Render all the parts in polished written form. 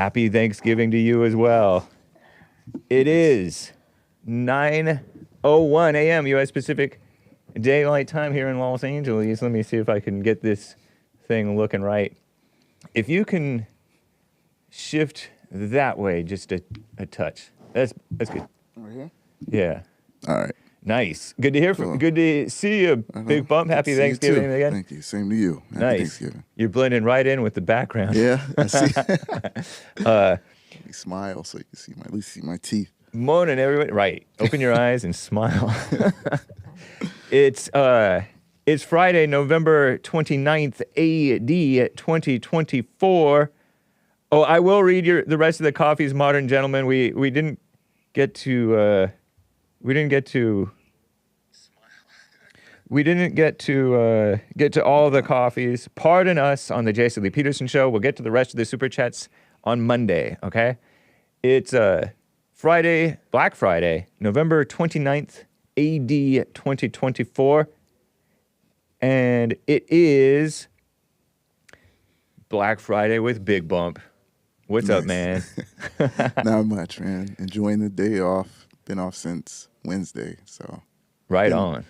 Happy Thanksgiving to you as well. It is 9:01 a.m. U.S. Pacific Daylight Time here in Los Angeles. Let me see if I can get this thing looking right. If you can shift that way just a touch. That's good. Right here? Yeah. All right. Nice. Good to hear from. Good to see you, Bigg Bump. Happy Thanksgiving again. Thank you. Same to you. Happy Nice. Thanksgiving. You're blending right in with the background. Yeah, I see. Let me smile so you can see at least see my teeth. Morning, everybody. Right. Open your eyes and smile. It's Friday, November 29th, AD 2024. Oh, I will read the rest of the Coffee's Modern Gentleman. We didn't get to get to all the coffees. Pardon us on the Jason Lee Peterson Show. We'll get to the rest of the super chats on Monday, okay? It's Friday, Black Friday, November 29th, AD 2024. And it is Black Friday with Bigg Bump. What's up, man? Not much, man. Enjoying the day off. Been off since Wednesday, so. Right on.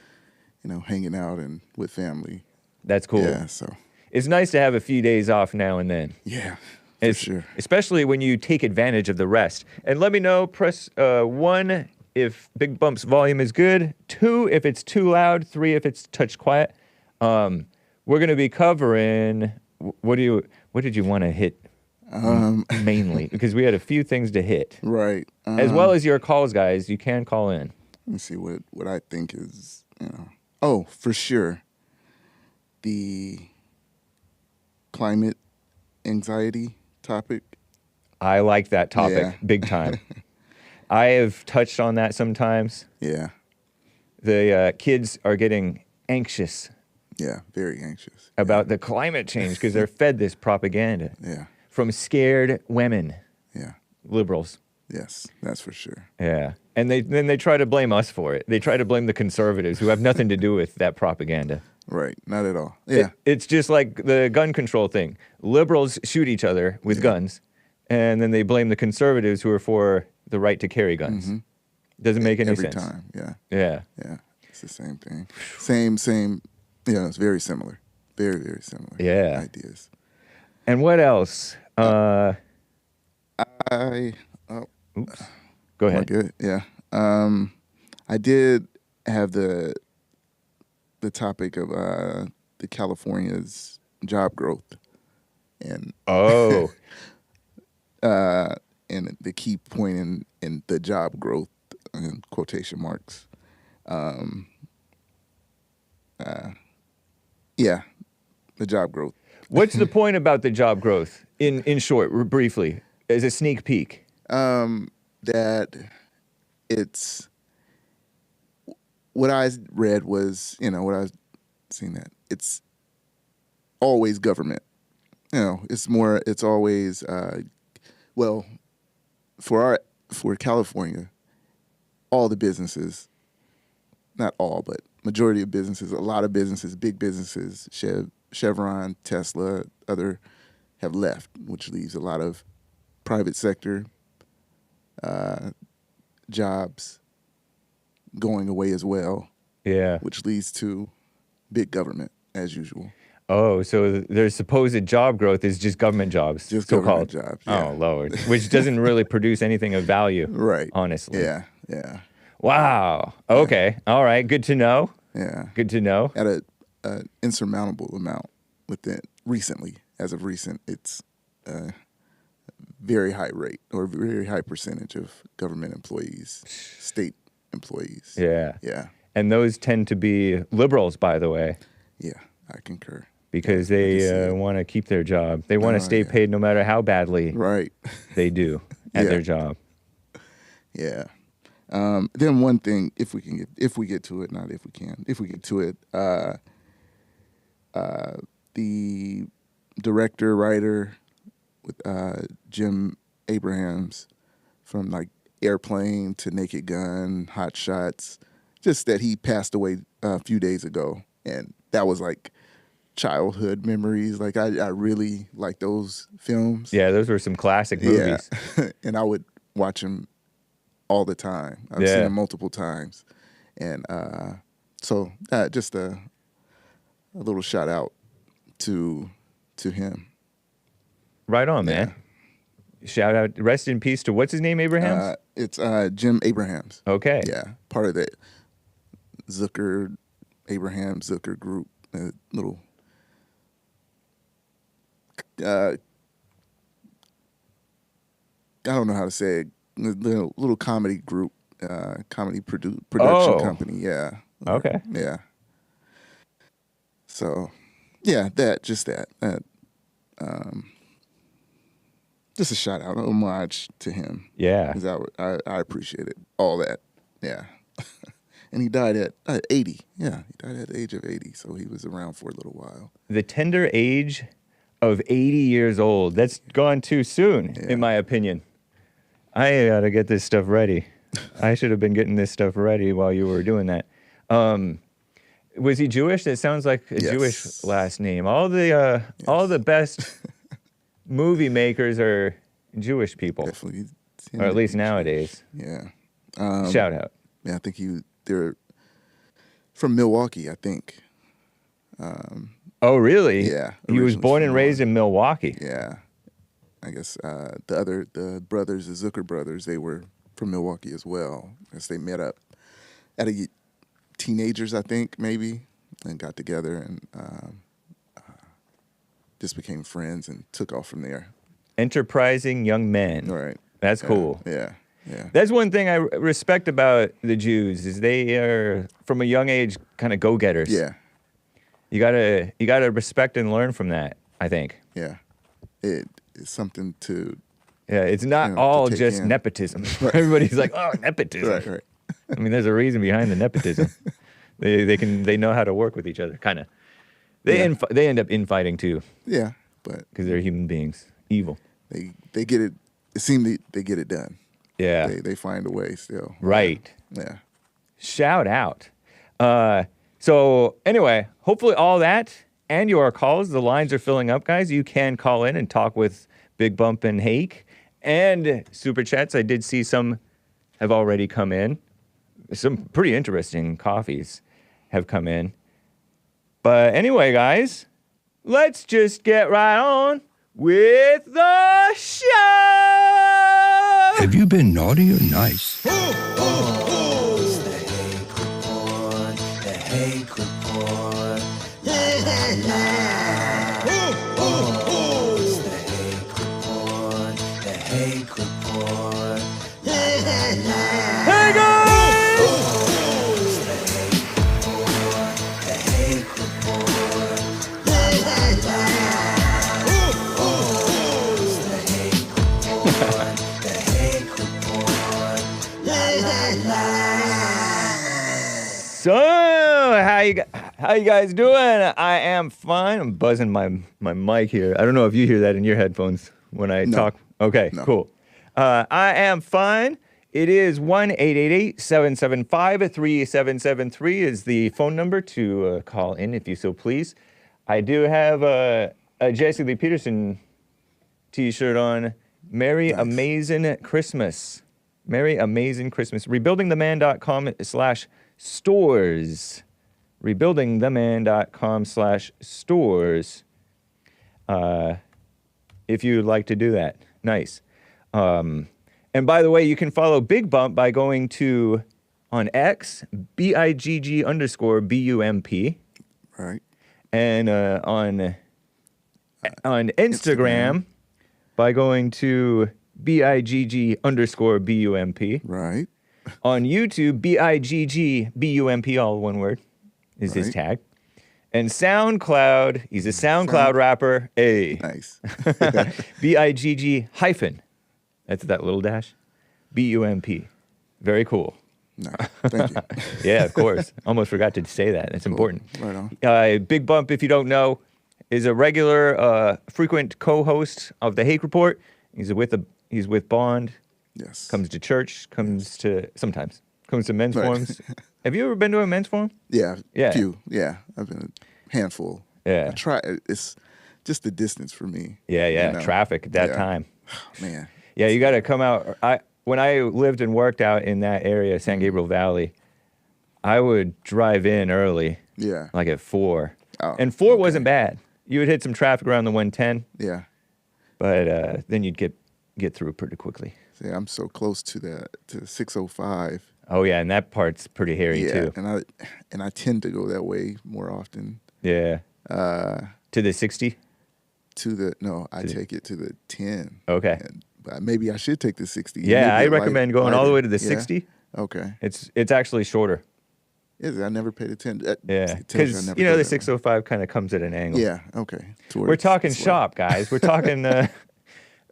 You know, hanging out and with family. That's cool. Yeah, so. It's nice to have a few days off now and then. Yeah, for sure. Especially when you take advantage of the rest. And let me know, press 1 if Bigg Bump's volume is good, 2 if it's too loud, 3 if it's touch quiet. We're going to be covering, what did you want to hit mainly? Because we had a few things to hit. Right. As well as your calls, guys. You can call in. Let me see what I think is, Oh, for sure. The climate anxiety topic. I like that topic big time. I have touched on that sometimes. Yeah. The kids are getting anxious. Yeah, very anxious. About the climate change because they're fed this propaganda. Yeah. From scared women. Yeah. Liberals. Yes, that's for sure. Yeah. And then they try to blame us for it. They try to blame the conservatives who have nothing to do with that propaganda. Right. Not at all. Yeah. It's just like the gun control thing. Liberals shoot each other with guns, and then they blame the conservatives who are for the right to carry guns. Mm-hmm. Doesn't make any sense. Every time, yeah. Yeah. Yeah. It's the same thing. Same. Yeah, it's very similar. Very, very similar. Yeah. Ideas. And what else? Oops. Go ahead. Good. Yeah. I did have the topic of the California's job growth, and and the key point in the job growth in quotation marks. Yeah, the job growth. What's the point about the job growth? In short, briefly, as a sneak peek. That it's what I read was, what I was seeing that it's always government. It's always for California, all the businesses, not all, but majority of businesses, a lot of businesses, big businesses, Chevron, Tesla, other have left, which leaves a lot of private sector jobs going away as well. Yeah. Which leads to big government as usual. Oh, so their supposed job growth is just government jobs. Just so-called government jobs. Yeah. Oh, Lord. Which doesn't really produce anything of value. Right. Honestly. Yeah. Wow. Okay. Yeah. All right. Good to know. Yeah. Good to know. At an insurmountable amount as of recent, it's a very high rate or very high percentage of government employees, state employees. Yeah. Yeah. And those tend to be liberals, by the way. Yeah, I concur. Because they want to keep their job. They want to stay paid no matter how badly they do at their job. Yeah. Then one thing, if we get to it, the director, writer with Jim Abrahams from like Airplane to Naked Gun, Hot Shots, just that he passed away a few days ago. And that was like childhood memories. Like I really like those films. Yeah, those were some classic movies. Yeah. And I would watch them all the time. I've seen them multiple times. And so just a little shout out to him. Right on, man. Shout out, rest in peace to what's his name, Abrahams? It's Jim Abrahams. Okay. Yeah, part of the Abraham Zucker group. Little I don't know how to say it. Little comedy group, comedy production company. Yeah. Okay. Yeah. So, yeah, just a shout out, an homage to him. Yeah. 'Cause I appreciate it. All that. Yeah. And he died at 80. Yeah, he died at the age of 80, so he was around for a little while. The tender age of 80 years old. That's gone too soon, in my opinion. I got to get this stuff ready. I should have been getting this stuff ready while you were doing that. Was he Jewish? That sounds like a Jewish last name. All the best movie makers are Jewish people. Definitely. Or at least nowadays. Yeah. Shout out. Yeah, I think they're from Milwaukee, I think. Oh, really? Yeah. He was born and raised in Milwaukee. Yeah. I guess the brothers, the Zucker brothers, they were from Milwaukee as well. I guess they met up at teenagers, I think, maybe, and got together and just became friends and took off from there. Enterprising young men. Right. That's cool. Yeah. Yeah. That's one thing I respect about the Jews is they are from a young age kind of go-getters. Yeah. You gotta respect and learn from that, I think. Yeah. It's something to. Yeah, it's not all just in. Nepotism. Right. Everybody's like, oh, nepotism. Right. I mean, there's a reason behind the nepotism. They know how to work with each other, kind of. They end up infighting too. Yeah, but because they're human beings, evil. They get it. It seems they get it done. Yeah, they find a way still. Right. Yeah. Shout out. So anyway, hopefully all that and your calls, the lines are filling up, guys. You can call in and talk with Bigg Bump and Hake. And super chats, I did see some have already come in. Some pretty interesting coffees have come in. But anyway, guys, let's just get right on with the show. Have you been naughty or nice? It's the Hake Report, the Hake Report. La, la, la. It's the Hake Report, the Hake Report. La, la, la. Hey, guys! It's the Hake Report, the Hake Report. La, la, la. It's the Hake Report, the Hake Report. La, la, la. So, how you guys doing? I am fine. I'm buzzing my mic here. I don't know if you hear that in your headphones when I talk. Okay, cool. I am fine. It is 1-888-775-3773 is the phone number to call in if you so please. I do have a Jesse Lee Peterson t-shirt on. Merry Amazing Christmas. Merry Amazing Christmas. Rebuildingtheman.com/stores. Rebuildingtheman.com/stores. If you'd like to do that. Nice. And by the way, you can follow Bigg Bump by going to on X, BIGG_BUMP. Right. And on Instagram by going to BIGG_BUMP. Right. On YouTube, BIGGBUMP, all one word, is his tag. And SoundCloud, he's a SoundCloud rapper. Hey. Nice. BIGG hyphen. That's that little dash. BUMP. Very cool. Nice. Thank you. Yeah, of course. Almost forgot to say that. It's important. Right on. Bigg Bump, if you don't know, is a regular, frequent co-host of the Hake Report. He's with Bond. Yes. Comes to church. Comes to men's forums. Have you ever been to a men's forum? Yeah. Yeah. Few. Yeah. I've been a handful. Yeah. I try. It's just the distance for me. Yeah, yeah. you know? Traffic at that Yeah. time. Man. Yeah, you got to come out. When I lived and worked out in that area, San Gabriel Valley, I would drive in early, Yeah. like at 4. Oh, And 4 okay. wasn't bad. You would hit some traffic around the 110, Yeah. but then you'd get through pretty quickly. See, I'm so close to the 605. Oh yeah, and that part's pretty hairy Yeah, too. and I tend to go that way more often. Yeah. To the 60? I take it to the 10. Okay. But maybe I should take the 60. Yeah, I Maybe recommend going all the way to the Yeah? 60. Okay. It's actually shorter. Is it? I never paid attention. Yeah, because the 605 kind of comes at an angle. Yeah. Okay. We're talking shop, guys. We're talking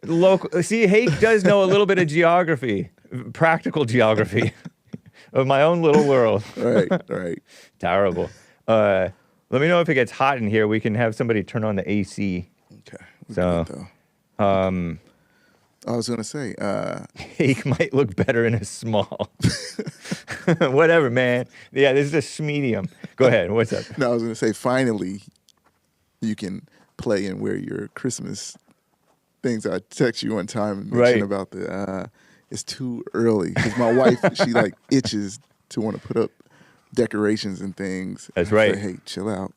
local. See, Hake does know a little bit of geography, practical geography of my own little world. Right. Right. Terrible. Let me know if it gets hot in here. We can have somebody turn on the AC. Okay. So, I was gonna say, Hake might look better in a small. Whatever, man. Yeah, this is a medium. Go ahead. What's up? no, I was gonna say, finally, you can play and wear your Christmas things. I text you one time and mentioned about it's too early because my wife, she like itches to want to put up decorations and things. That's I right. say, hey, chill out.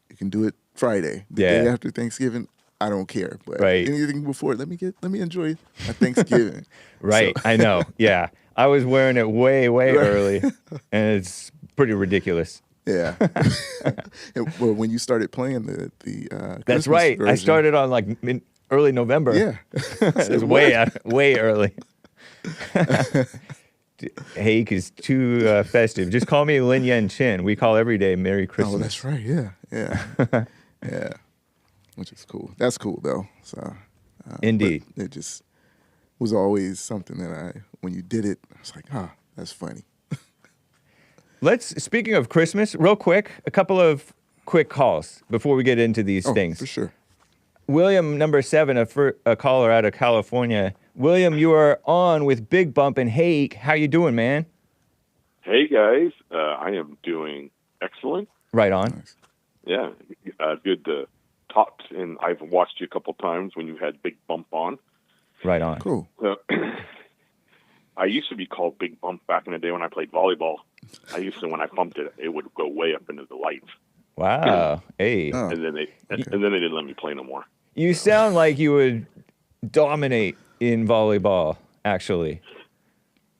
You can do it Friday, the day after Thanksgiving. I don't care, but anything before, let me enjoy my Thanksgiving. Right, So- I know. Yeah, I was wearing it way early, and it's pretty ridiculous. Yeah. Well, when you started playing the That's Christmas right. I version- started on like early November. Yeah. It was way early. Hake is too festive. Just call me Lin Yen Chin. We call every day Merry Christmas. Oh, that's right. Yeah. Yeah. Which is cool. That's cool though. So. Indeed. It just was always something that when you did it, I was like, that's funny. Speaking of Christmas, real quick, a couple of quick calls before we get into these things. For sure. William, number 7, a caller out of California. William, you are on with Bigg Bump and Hake. How you doing, man? Hey, guys. I am doing excellent. Right on. Nice. Yeah, good talks, and I've watched you a couple times when you had Bigg Bump on. Right on. Cool. I used to be called Bigg Bump back in the day when I played volleyball. When I bumped it, it would go way up into the lights. Wow. Hey. Oh. And then they didn't let me play no more. You sound like you would dominate in volleyball, actually.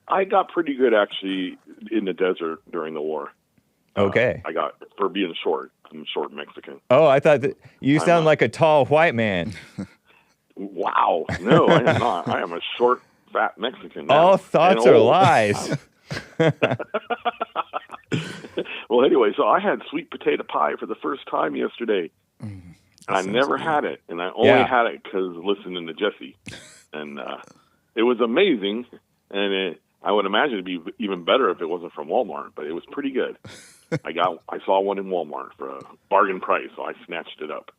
I got pretty good, actually, in the desert during the war. Okay. I got, for being short. I'm short Mexican. Oh, I thought that you sound like a tall white man. Wow. No, I am not. I am a short, fat Mexican now. All thoughts And are old. lies. Well, anyway, so I had sweet potato pie for the first time yesterday. And I never had it. And I only had it because listening to Jesse. And it was amazing. And I would imagine it'd be even better if it wasn't from Walmart, but it was pretty good. I saw one in Walmart for a bargain price, so I snatched it up.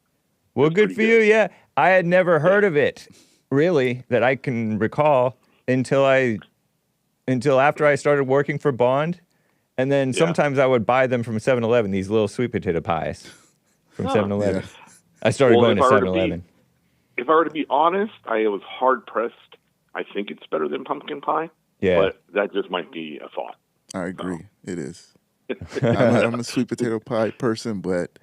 Well, good for you. Yeah. I had never heard of it, really, that I can recall until after I started working for Bond. And then sometimes I would buy them from 7-Eleven, these little sweet potato pies from 7-Eleven. Yeah. I started going to 7-Eleven. If I were to be honest, I was hard-pressed. I think it's better than pumpkin pie. Yeah. But that just might be a thought. I agree. It is. I'm a sweet potato pie person, but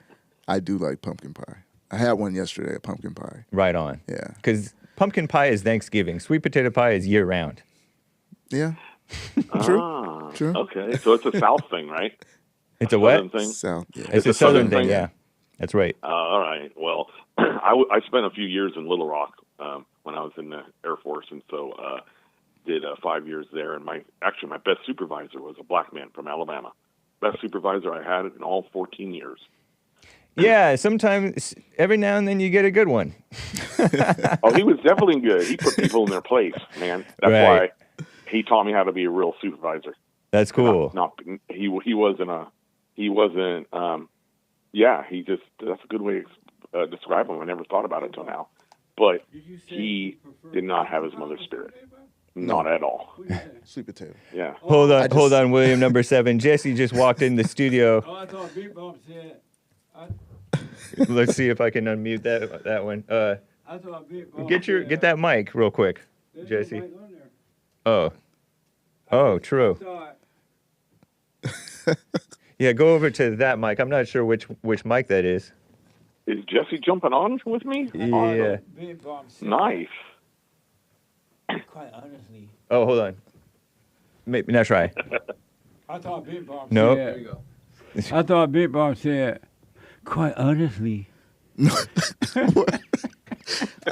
I do like pumpkin pie. I had one yesterday, a pumpkin pie. Right on. Yeah. Because pumpkin pie is Thanksgiving. Sweet potato pie is year-round. Yeah. True. True. Okay, so it's a South thing, right? It's a what? Southern thing? South. Yeah. It's a southern thing, yeah. That's right. All right. Well, I spent a few years in Little Rock when I was in the Air Force, and so did 5 years there. And my best supervisor was a black man from Alabama. Best supervisor I had in all 14 years. Yeah, sometimes, every now and then you get a good one. Oh, he was definitely good. He put people in their place, man. That's Right. why he taught me how to be a real supervisor. That's cool. He wasn't. Yeah, he just. That's a good way to describe him. I never thought about it till now, but he did not have his mother's spirit. Not at all. Sweet potato. Yeah. Hold on, William, number 7. Jesse just walked in the studio. Oh, I thought Bigg Bump said. Let's see if I can unmute that one. I thought Bigg Bump Get said, that mic real quick, there's no Jesse. mic on there. Oh, true. Thought, Yeah, go over to that mic. I'm not sure which mic that is. Is Jesse jumping on with me? Yeah. Bigg Bump said, Nice. quite honestly, Oh, hold on. Maybe not try. I thought Bigg Bump Nope. said. There you go. I thought Bigg Bump said, quite honestly. I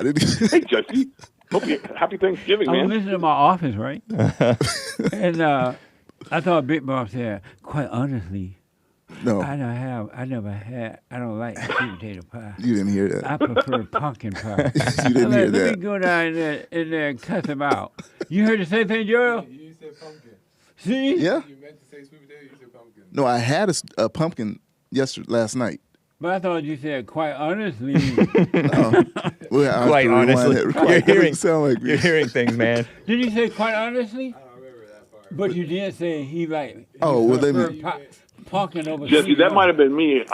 didn't. Hey, Jesse. Hope you happy Thanksgiving, I'm man. listening to my office, right? And I thought Bigg Bump said, quite honestly, No, I don't like sweet potato pie. you didn't hear that. I prefer pumpkin pie. You didn't hear Let me that. go down in there and cuss him out. You heard the same thing, Joel? You said pumpkin. See? Yeah. You meant to say sweet potato, you said pumpkin. No, I had a pumpkin last night. But I thought you said, quite honestly. Well, Quite honestly, you're hearing things, man. Did you say quite honestly? I don't remember that part. But you did say he like. Oh, well, let prefer me- pumpkin over Jesse, sweet that might have potato. been me.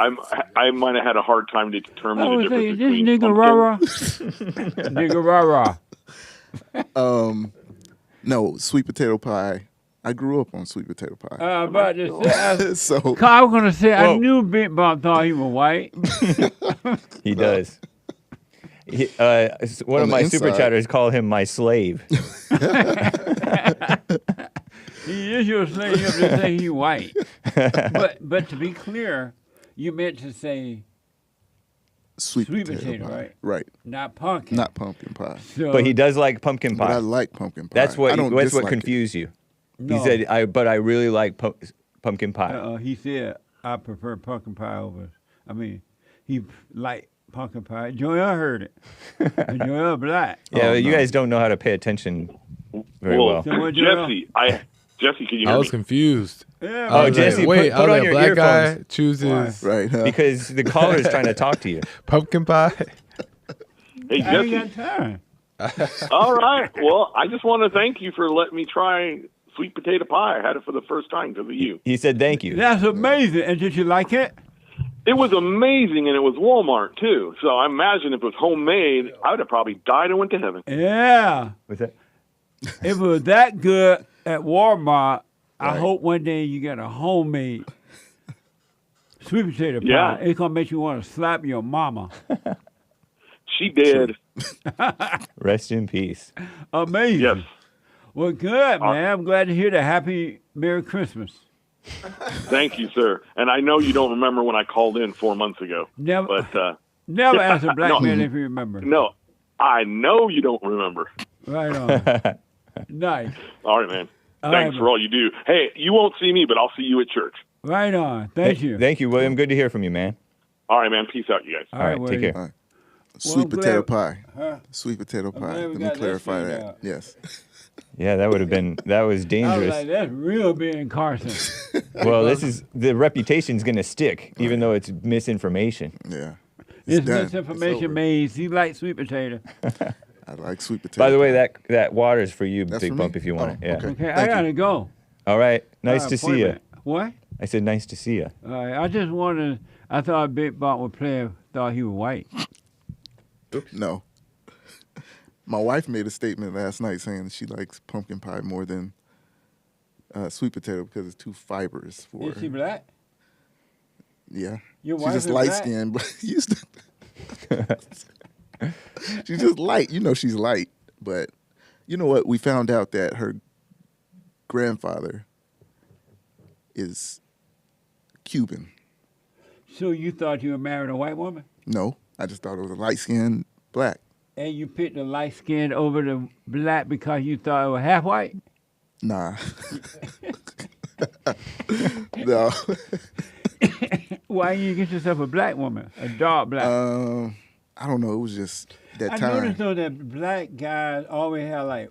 I might have had a hard time to determine I the was difference saying, this between nigga pumpkin. rah rah. Nigga rah rah. No, sweet potato pie. I grew up on sweet potato pie. About to say, So I was gonna say, I Whoa. knew Big Bump thought he was white. He does. One On of the my super inside. chatters call him my slave. He is your slave. You have to say he white. But to be clear, you meant to say sweet Sweet potato potato, pie. right? Right. not pumpkin. Not pumpkin pie. So, But he does like pumpkin But I pie. like pumpkin pie. That's I what don't that's what dislike it. confused you. no. He said, I really like pumpkin pie. He said, I prefer pumpkin pie over. I mean, he liked pumpkin pie. Joel heard it. And Joel black. Yeah, Oh, you no. guys don't know how to pay attention very well. So what, Joel? Jesse, can you I hear was me? confused. Yeah, Oh, man. Jesse, Wait, put on a your black earphones guy chooses Right. Huh? because the caller's trying to talk to you. pumpkin pie. Hey, I ain't Jesse. got time. All right. Well, I just want to thank you for letting me try sweet potato pie. I had it for the first time because of you. He said thank you. That's amazing. And did you like it? It was amazing, and it was Walmart, too. So I imagine if it was homemade, I would have probably died and went to heaven. Yeah. What's that? If it was that good at Walmart, I Right. hope one day you get a homemade sweet potato pie. Yeah. It's going to make you want to slap your mama. She did. Rest in peace. Amazing. Yes. Well, good, man. I'm glad to hear that. Happy Merry Christmas. Thank you, sir. And I know you don't remember when I called in 4 months ago. Never, But, never ask a black No. man if you remember. no, I know you don't remember. Right on. Nice. All right, man. All Thanks right, for all you do. Hey, you won't see me, but I'll see you at church. Right on. Thank you. Thank you, William. Good to hear from you, man. All right, man. Peace out, you guys. All right, take William. care. Sweet I'm potato glad- pie. Huh? Sweet potato glad pie. we Let me got that clarify straightened that. out. Yes. Yeah, that was I was dangerous. like, that's real Ben Carson. Well, the reputation's gonna stick, even though it's misinformation. Yeah. It's done. misinformation It's over. made. He likes sweet potato. I like sweet potato. By the way, pie. that water's for you, That's Big for Bump, me? if you want it. Oh, Yeah. okay. Okay, I Thank you. gotta go. All right. Nice to see you. Appointment. What? I said nice to see you. I just wanted. I thought Big Bump would play. Thought he was white. No. My wife made a statement last night saying she likes pumpkin pie more than sweet potato because it's too fibrous for Is her. she black? Yeah. Your She's wife just is light black? skinned, but used to. She's just light. You know she's light. But you know what? We found out that her grandfather is Cuban. So you thought you were married a white woman, No, I just thought it was a light skinned black. and you picked the light skin over the black because you thought it was half white? Nah. No. Why you get yourself a black woman, a dark black? I don't know. It was just that I time. noticed though that black guys always have like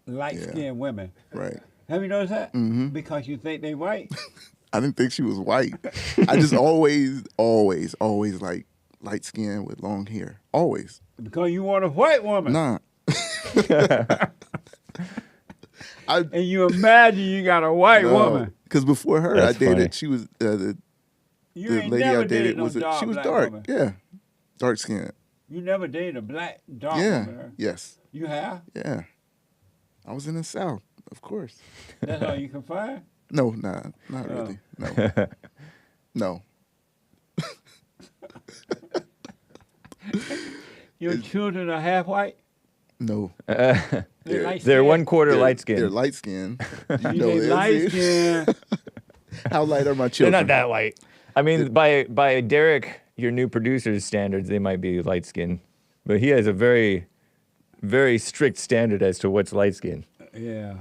light Yeah. skinned women. Right. Have you noticed that? Mhm. Because you think they white. I didn't think she was white. I just always like light skin with long hair. Always. Because you want a white woman. Nah. And you imagine you got a white woman. Because before her, That's I dated. funny. She was You the ain't lady never I dated no was dark she was black dark. woman. Yeah. Dark skin. You never dated a black dark Yeah. woman, huh? Yes. You have? Yeah. I was in the South, of course. That's all you can find? No, nah, not Oh. really. No. No. Your children are half white? No. They're They're- light They're skinned? 1/4 light They're skinned. light skinned. You You know say this. light skinned. How light are my They're children? not that light. I mean, by Derek, your new producer's standards, they might be light skinned, but he has a very, very strict standard as to what's light skin. Yeah.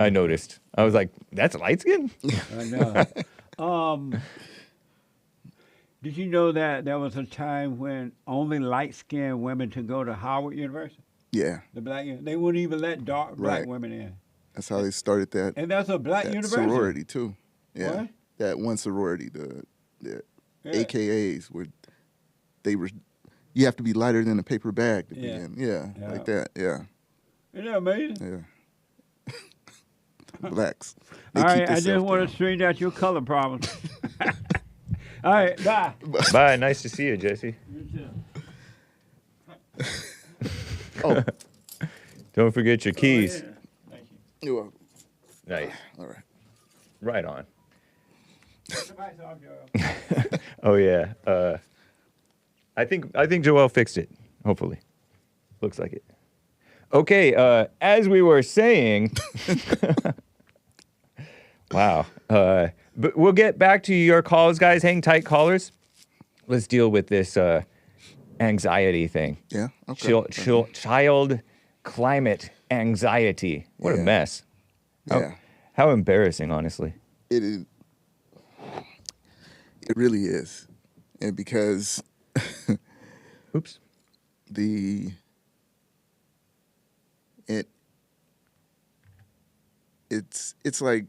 I noticed. I was like, that's light skin? I know. Did you know that there was a time when only light-skinned women could go to Howard University? Yeah. The black, they wouldn't even let dark black Right. women in. That's how they started that, And that's a black that university. sorority too. Yeah. What? That one sorority, the Yeah. AKAs, where they were. You have to be lighter than a paper bag to be Yeah. in. Yeah, Yeah. like that. Yeah, Isn't that amazing? yeah. Blacks. They All keep right, I just themselves want down. to straighten out your color problems. All right, bye. Bye. Nice to see you, Jesse. You too. Oh, Don't forget your keys. Yeah. Thank you. you're welcome. Nice. All right. Right on. Turn the lights off, Joel. Oh yeah. I think Joel fixed it. Hopefully, looks like it. Okay. As we were saying, wow. But we'll get back to your calls, guys. Hang tight, callers. Let's deal with this anxiety thing. Yeah. Okay. Child climate anxiety. What a Yeah. mess. Yeah. How embarrassing, honestly. It is. It really is, and because Oops. it's like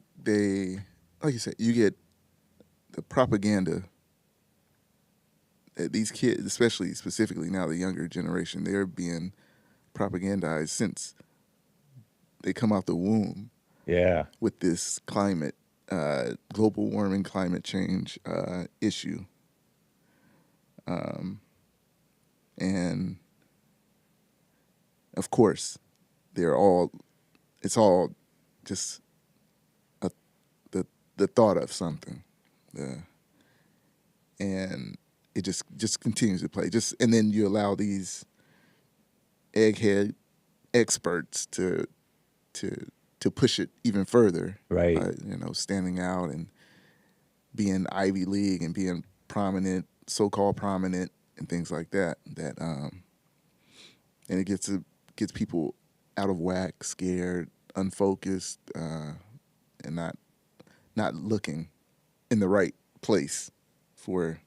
like you said, you get the propaganda that these kids, especially specifically now the younger generation, they're being propagandized since they come out the womb Yeah. with this climate, global warming, climate change issue. And of course, it's all just the thought of something. And it just continues to play. And then you allow these egghead experts to push it even further. Right. Standing out and being Ivy League and being prominent, so-called prominent, and things like that. And it gets people out of whack, scared, unfocused, and not looking in the right place for,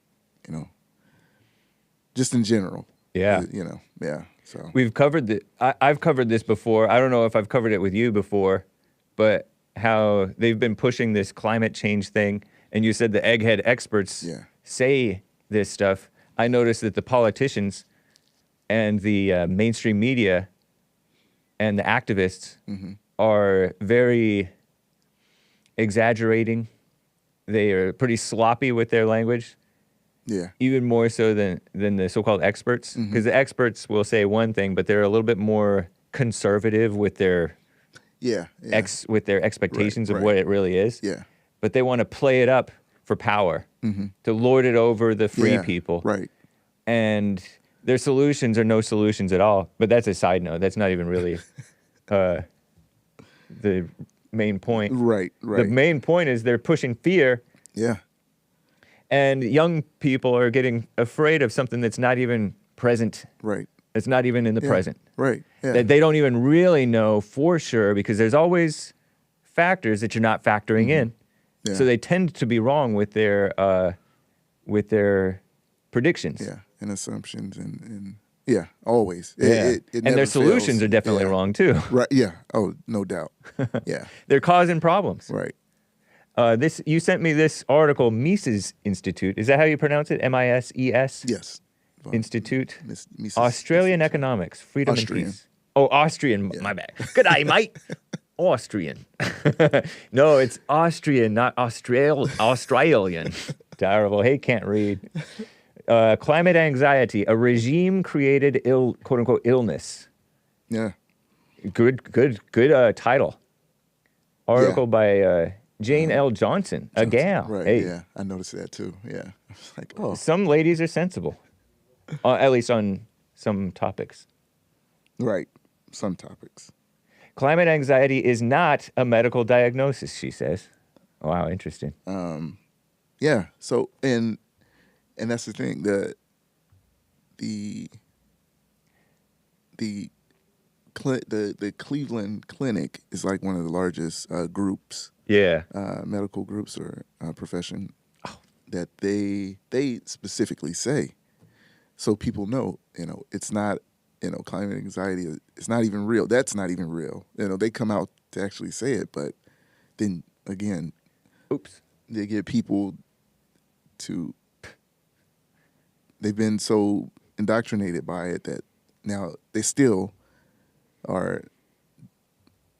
just in general. Yeah. Yeah. So We've covered I've covered this before. I don't know if I've covered it with you before, but how they've been pushing this climate change thing. And you said the egghead experts Yeah. say this stuff. I noticed that the politicians and the mainstream media and the activists are very exaggerating. They are pretty sloppy with their language. yeah. Even more so than the so-called experts, because the experts will say one thing, but they're a little bit more conservative with their Yeah. Yeah. with their expectations of right. what it really is. Yeah. But they want to play it up for power, to lord it over the free Yeah, people. Right. And their solutions are no solutions at all. But that's a side note. That's not even really the main point. Right. Right. The main point is they're pushing fear. Yeah. And young people are getting afraid of something that's not even present. Right. It's not even in the Yeah. present. Right. Yeah. That they don't even really know for sure, because there's always factors that you're not factoring in. Yeah. So they tend to be wrong with their predictions. Yeah, and assumptions and yeah, always. Yeah. It And never their solutions fails. are definitely Yeah. wrong too. Right. Yeah. Oh, no doubt. Yeah. They're causing problems. Right. You sent me this article, Mises Institute. Is that how you pronounce it? MISES? Yes. Institute. Mises Australian Institute. Economics, Freedom Austrian. and Peace. Oh, Austrian. My bad. Good day, mate. Austrian. No, it's Austrian, not Australian. Terrible. Hake can't read. Climate anxiety, a regime-created quote-unquote illness. Yeah. Good title. Article by Jane L. Johnson, a gal. Right. Hey, Yeah. I noticed that too. Yeah. It's like, oh, some ladies are sensible, at least on some topics. right. Some topics. Climate anxiety is not a medical diagnosis, she says. Wow, interesting. Yeah. So and that's the thing. The Cleveland Clinic is like one of the largest groups, Yeah. medical groups or profession that they specifically say, so people know, it's not, climate anxiety. It's not even real. That's not even real. They come out to actually say it, but then again, Oops. they get people to. They've been so indoctrinated by it that now they still are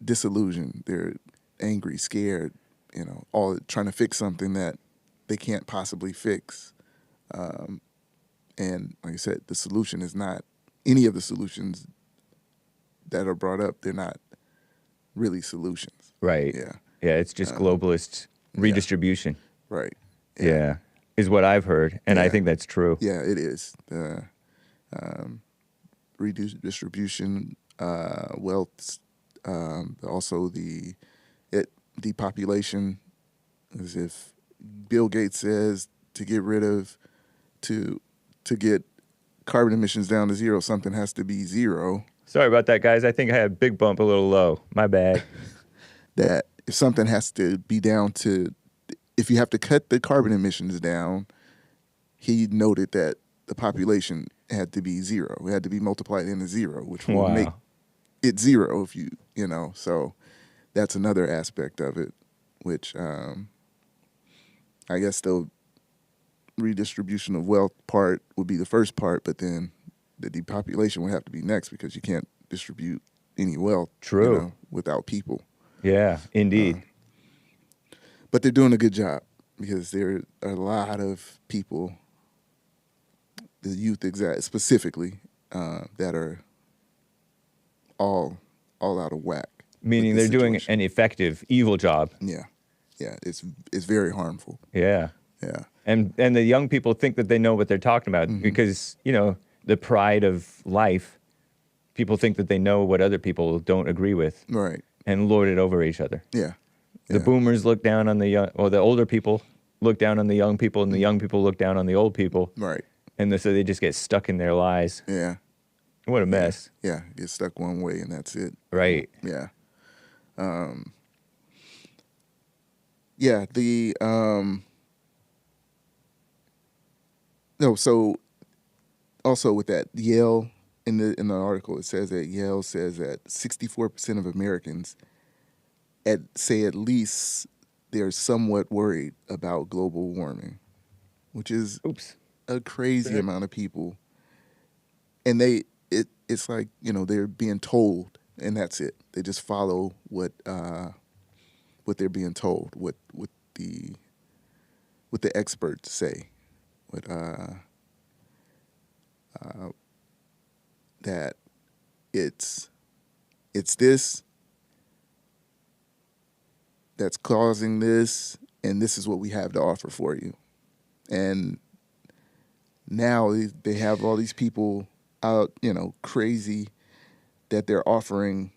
disillusioned. They're angry, scared, all trying to fix something that they can't possibly fix. And like I said, the solution is not any of the solutions that are brought up. They're not really solutions. Right. Yeah. Yeah, it's just globalist redistribution. Right. Yeah. Is what I've heard, and I Yeah. think that's true. Yeah, it is. The redistribution, wealth, also the depopulation, as if Bill Gates says to get carbon emissions down to zero, something has to be zero. Sorry about that, guys. I think I had Bigg Bump a little low. My bad. That if something has to be down to, if you have to cut the carbon emissions down, he noted that the population had to be zero. It had to be multiplied into zero, which will Wow. make it zero if so that's another aspect of it, which I guess the redistribution of wealth part would be the first part, but then the depopulation would have to be next because you can't distribute any wealth True. without people. Yeah, indeed. But they're doing a good job because there are a lot of people, the youth specifically, that are all out of whack. Meaning with they're this doing situation. an effective evil job. Yeah, it's very harmful. Yeah. Yeah, And the young people think that they know what they're talking about because, the pride of life, people think that they know what other people don't agree with right. and lord it over each other. Yeah, The boomers look down on the young, or the older people look down on the young people, and the young people look down on the old people. right. And so they just get stuck in their lies. Yeah, What a mess. yeah. Get stuck one way and that's it. Right. Yeah. Yeah. The no. So also with that, Yale in the article, it says that Yale says that 64% of Americans say at least they're somewhat worried about global warming, which is Oops. a crazy amount of people. And it's like, they're being told, and that's it. They just follow what they're being told, what the experts say, that it's this that's causing this, and this is what we have to offer for you. And now they have all these people out, crazy, that they're offering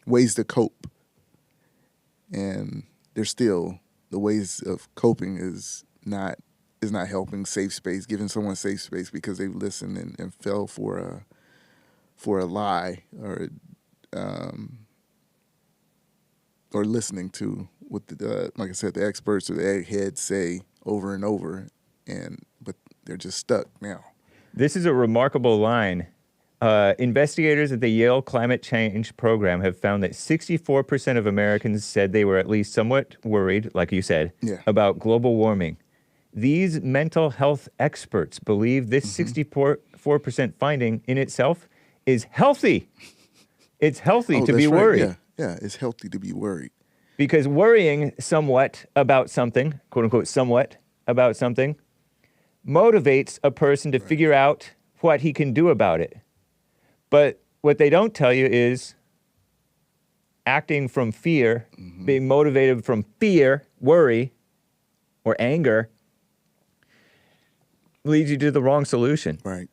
ways to cope. And they're still, the ways of coping is not helping. Safe space, giving someone safe space because they've listened and fell for a lie, or listening to what like I said, the experts or the eggheads say over and over, but they're just stuck now. This is a remarkable line. Investigators at the Yale Climate Change Program have found that 64% of Americans said they were at least somewhat worried, like you said, about global warming. These mental health experts believe this 64% finding in itself is healthy. It's healthy to be that's right. worried. Yeah, it's healthy to be worried. Because worrying somewhat about something, quote unquote, somewhat about something motivates a person to figure out what he can do about it. But what they don't tell you is acting from fear, being motivated from fear, worry, or anger leads you to the wrong solution. Right.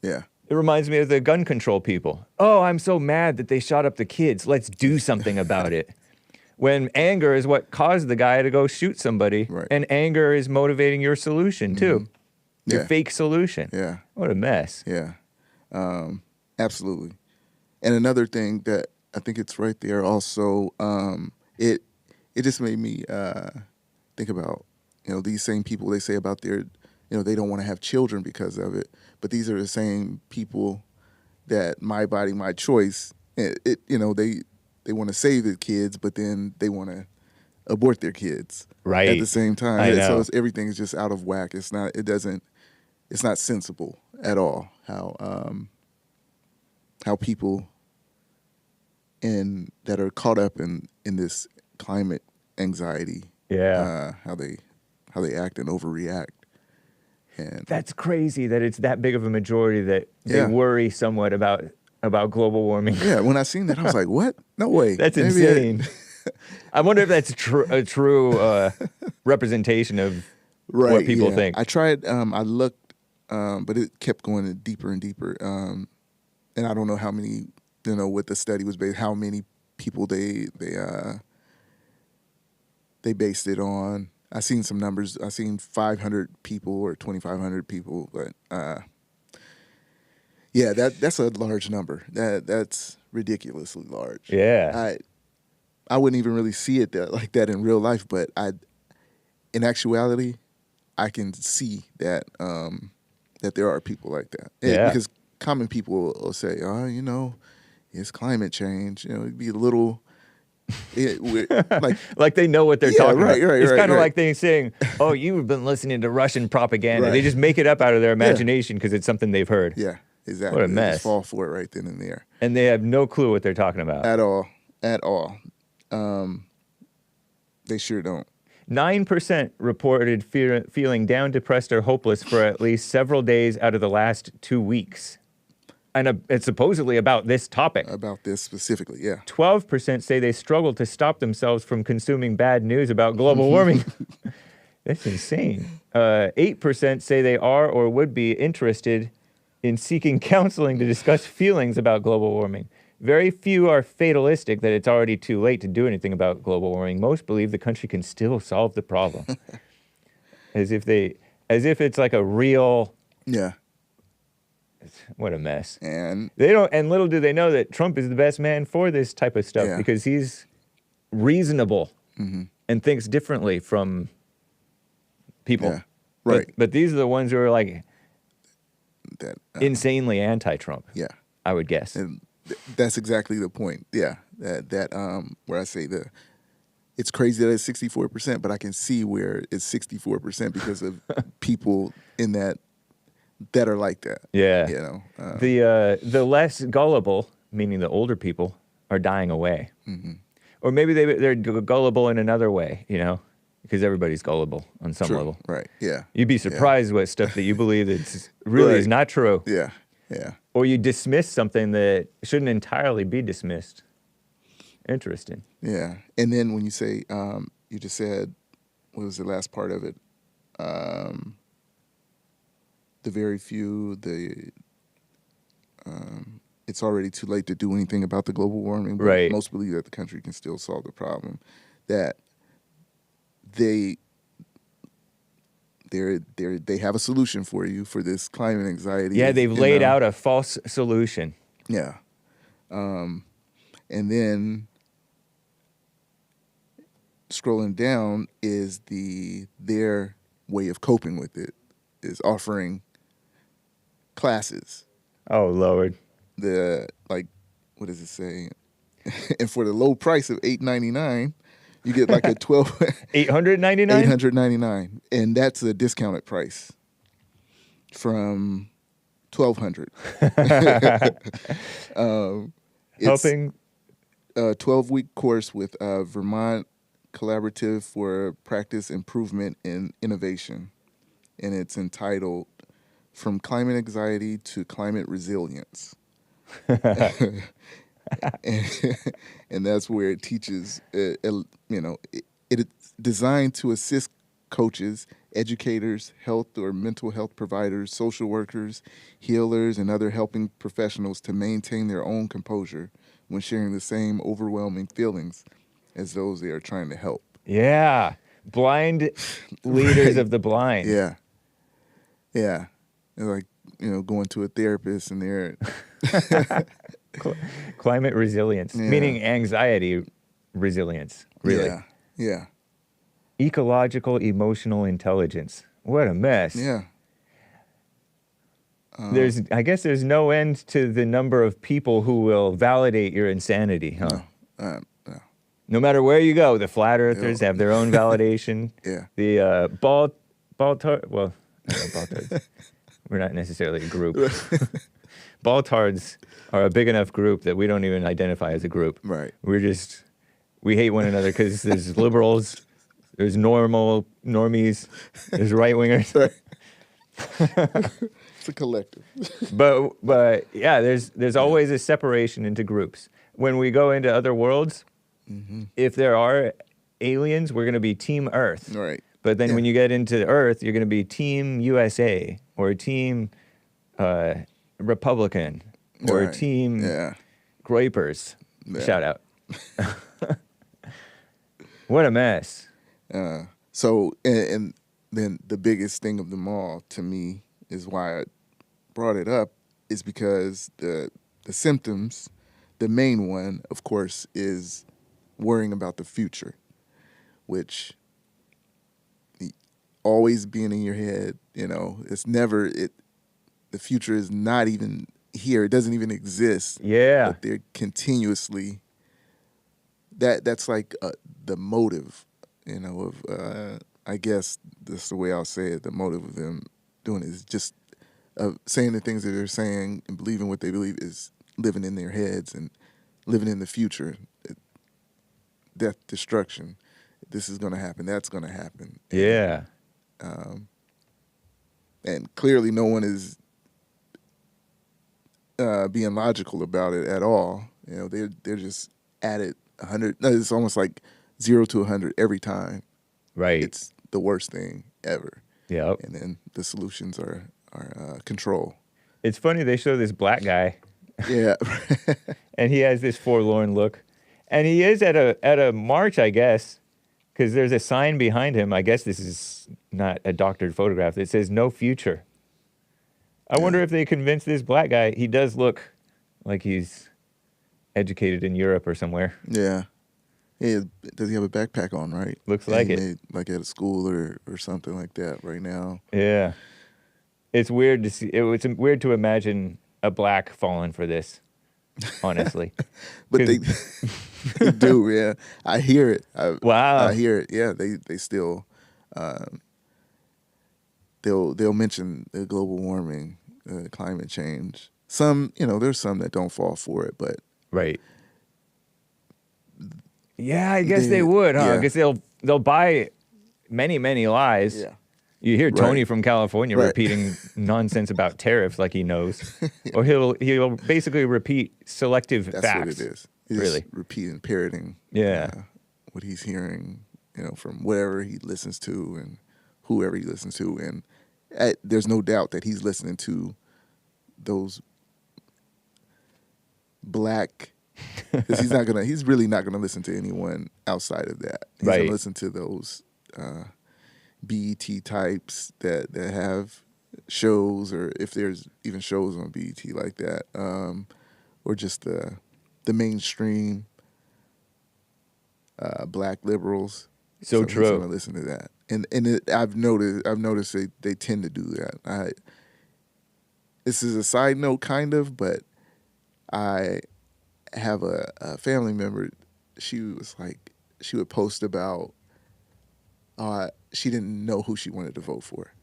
Yeah. It reminds me of the gun control people. Oh, I'm so mad that they shot up the kids. Let's do something about it. When anger is what caused the guy to go shoot somebody, Right. and anger is motivating your solution too. Your Yeah. fake solution. Yeah. What a mess. Yeah. Absolutely. And another thing that I think it's right there also, it just made me think about, these same people, they say about their, they don't want to have children because of it. But these are the same people that my body, my choice, they want to save the kids, but then they want to abort their kids Right. at the same time. I know. So everything's just out of whack. It's not sensible at all how people that are caught up in this climate anxiety, how they act and overreact. And That's crazy that it's that big of a majority that they Yeah. worry somewhat about global warming. yeah, when I seen that, I was like, "What? No way! That's Maybe insane. I wonder if that's a true representation of Right, what people yeah. think. I tried. I looked, but it kept going deeper and deeper. And I don't know how many. What the study was based. How many people they based it on. I seen some numbers. I seen 500 people or 2,500 people, but yeah, that's a large number. That's ridiculously large. Yeah. I wouldn't even really see it like that in real life, but in actuality, I can see that that there are people like that. Yeah. Because common people will say, "Oh, it's climate change." It'd be a little. Like they know what they're talking about. Right, It's kind of right. like they saying, "Oh, you've been listening to Russian propaganda." Right. They just make it up out of their imagination because it's something they've heard, Yeah, exactly. What a They mess. just fall for it right then and there. and they have no clue what they're talking about. At all. They sure don't. 9% reported feeling down, depressed, or hopeless for at least several days out of the last 2 weeks. And it's supposedly about this topic. About this specifically, yeah. 12% say they struggle to stop themselves from consuming bad news about global warming. That's insane. 8% say they are or would be interested in seeking counseling to discuss feelings about global warming. Very few are fatalistic that it's already too late to do anything about global warming. Most believe the country can still solve the problem. as if it's like a real, Yeah. what a mess. And They don't, and little do they know that Trump is the best man for this type of stuff Yeah. because he's reasonable and thinks differently from people. Yeah, right. But these are the ones who are like that insanely anti-Trump, yeah. I would guess. And that's exactly the point. Yeah. That where I say it's crazy that it's 64%, but I can see where it's 64% because of people in that are like that. Yeah. The less gullible, meaning the older people, are dying away. Or maybe they're gullible in another way, because everybody's gullible on some True. level. Right. Yeah. You'd be surprised what stuff that you believe that's really is Right. not true. Yeah. Yeah. Or you dismiss something that shouldn't entirely be dismissed. Interesting. Yeah. And then when you say, you just said, what was the last part of it? The very few, it's already too late to do anything about the global warming. But Right. most believe that the country can still solve the problem. That they have a solution for you for this climate anxiety. Yeah, they've laid out a false solution. Yeah. And then scrolling down is their way of coping with it is offering classes. Oh, Lord. What does it say? And for the low price of $8.99, you get like a 12 $899? $899, and that's a discounted price from $1,200. It's Helping. a 12-week course with Vermont Collaborative for Practice Improvement in Innovation. and it's entitled "From Climate Anxiety to Climate Resilience." and, and that's where it teaches, it's designed to assist coaches, educators, health or mental health providers, social workers, healers, and other helping professionals to maintain their own composure when sharing the same overwhelming feelings as those they are trying to help. Yeah. Blind leaders of the blind. Yeah. Yeah. It's like, going to a therapist and they're... Climate resilience, meaning anxiety resilience, really. Yeah. Yeah. Ecological emotional intelligence. What a mess. Yeah. I guess there's no end to the number of people who will validate your insanity, huh? No. No matter where you go, the flat earthers have their own validation. Yeah. The baltards, well, I don't know, baltards. We're not necessarily a group. Baltards are a big enough group that we don't even identify as a group. Right. We hate one another because there's liberals, there's normies, there's right-wingers. It's a collective. But yeah, there's always a separation into groups. When we go into other worlds, if there are aliens, we're going to be Team Earth. Right. But then when you get into Earth, you're going to be Team USA or Team Republican or Team Grapers. Yeah. Shout out. What a mess. So, and then the biggest thing of them all to me is why I brought it up is because the symptoms, the main one, of course, is worrying about the future, which always being in your head, it's never, the future is not even here. It doesn't even exist. Yeah. But they're continuously, that's like the motive, of, I guess that's the way I'll say it, the motive of them doing it is just saying the things that they're saying and believing what they believe is living in their heads and living in the future. Death, destruction. This is going to happen. That's going to happen. Yeah. And clearly no one is being logical about it at all. They're just at it 100. No, it's almost like 0 to 100 every time. Right. It's the worst thing ever. Yeah. And then the solutions are control. It's funny they show this black guy. Yeah. And he has this forlorn look. And he is at a march, I guess, because there's a sign behind him. I guess this is not a doctored photograph. It says "No Future." I wonder if they convinced this black guy. He does look like he's educated in Europe or somewhere. Yeah. Does he have a backpack on, right? Looks like it. Like at a school or something like that right now. Yeah. It's weird to see. It's weird to imagine a black falling for this, honestly. But they do, yeah. I hear it. Wow. I hear it. Yeah, they still they'll mention the global warming, climate change. Some, there's some that don't fall for it, but right. Yeah, I guess they would, huh? Yeah. Because they'll buy many lies. Yeah. You hear Tony Right. from California Right. repeating nonsense about tariffs like he knows, or he'll basically repeat selective that's facts. what it is. He's Really. just repeating, parroting. Yeah. What he's hearing, from whatever he listens to and whoever he listens to, and there's no doubt that he's listening to those black. Because he's really not gonna listen to anyone outside of that. He's Right. gonna listen to those BET types that have shows, or if there's even shows on BET like that, or just the mainstream black liberals. So He's true. gonna listen to that, and I've noticed they tend to do that. This is a side note, kind of, but I have a family member. She was like, she would post about she didn't know who she wanted to vote for,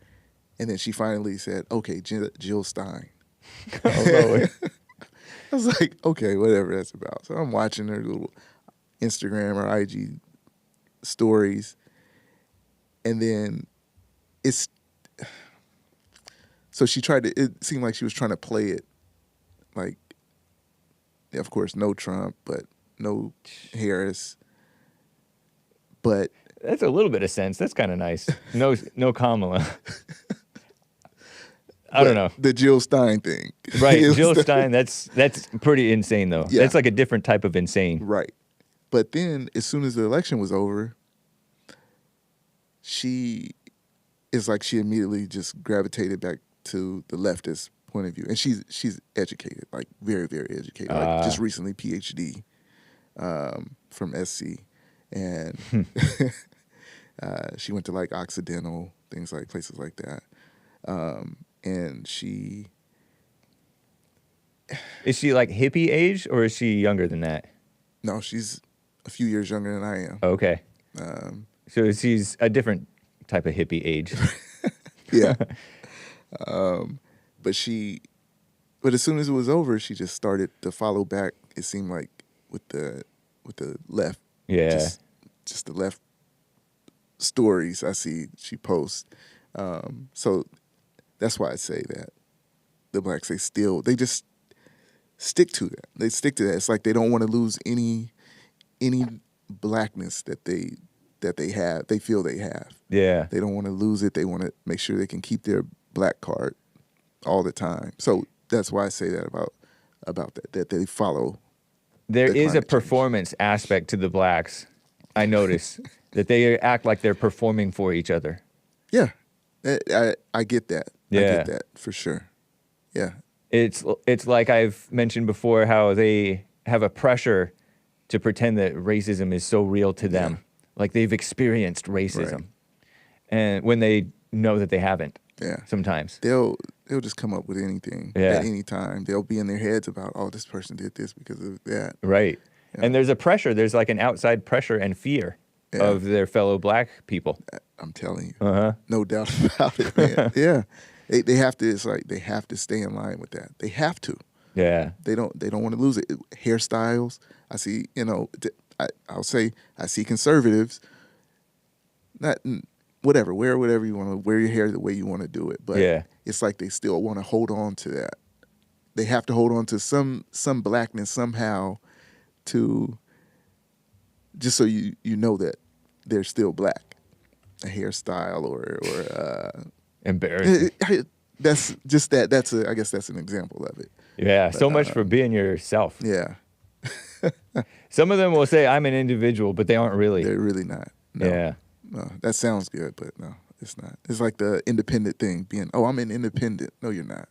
and then she finally said, "Okay, Jill Stein." I was like, "Okay, whatever that's about." So I'm watching her little Instagram or IG stories, and then so she tried to. It seemed like she was trying to play it, like, of course, no Trump, but no Harris, but That's a little bit of sense. That's kind of nice. No Kamala. I don't know. the Jill Stein thing, Right, It was Jill the- Stein. That's pretty insane, though. Yeah. That's like a different type of insane. Right. But then, as soon as the election was over, she is like she immediately just gravitated back to the leftist point of view, and she's educated, like very, very educated, like just recently PhD from SC, and she went to like Occidental, things like places like that, and she. Is she like hippie age, or is she younger than that? No, she's a few years younger than I am. Okay. So she's a different type of hippie age. Yeah. But as soon as it was over, she just started to follow back. It seemed like with the left, Yeah. just the left stories I see she posts. So that's why I say that the blacks, they just stick to that. They stick to that. It's like they don't want to lose any blackness that they have. They feel they have. Yeah. They don't want to lose it. They want to make sure they can keep their black card all the time. So that's why I say that about that they follow. There the is a climate change. performance aspect to the blacks. I notice that they act like they're performing for each other. Yeah, I get that. I Yeah. get that for sure. Yeah, It's like I've mentioned before how they have a pressure to pretend that racism is so real to them. Like they've experienced racism. Right. And when they know that they haven't. yeah. Sometimes. They'll just come up with anything Yeah. at any time. They'll be in their heads about, oh, this person did this because of that. Right. Yeah. And there's a pressure, there's like an outside pressure and fear Yeah. of their fellow black people. I'm telling you, Uh-huh. no doubt about it, man. Yeah, they have to. It's like they have to stay in line with that. They have to. Yeah. They don't want to lose it. Hairstyles. I see. I'll say I see conservatives. Not whatever. Wear whatever you want to. Wear your hair the way you want to do it. But Yeah. it's like they still want to hold on to that. They have to hold on to some blackness somehow, to just so you know that they're still black. A hairstyle or Embarrassing. that's just that. I guess that's an example of it. Yeah. So much for being yourself. Yeah, Some of them will say, I'm an individual, but they aren't really. they're really not. No. Yeah. No, that sounds good, but no, it's not. It's like the independent thing being, oh, I'm an independent. No, you're not.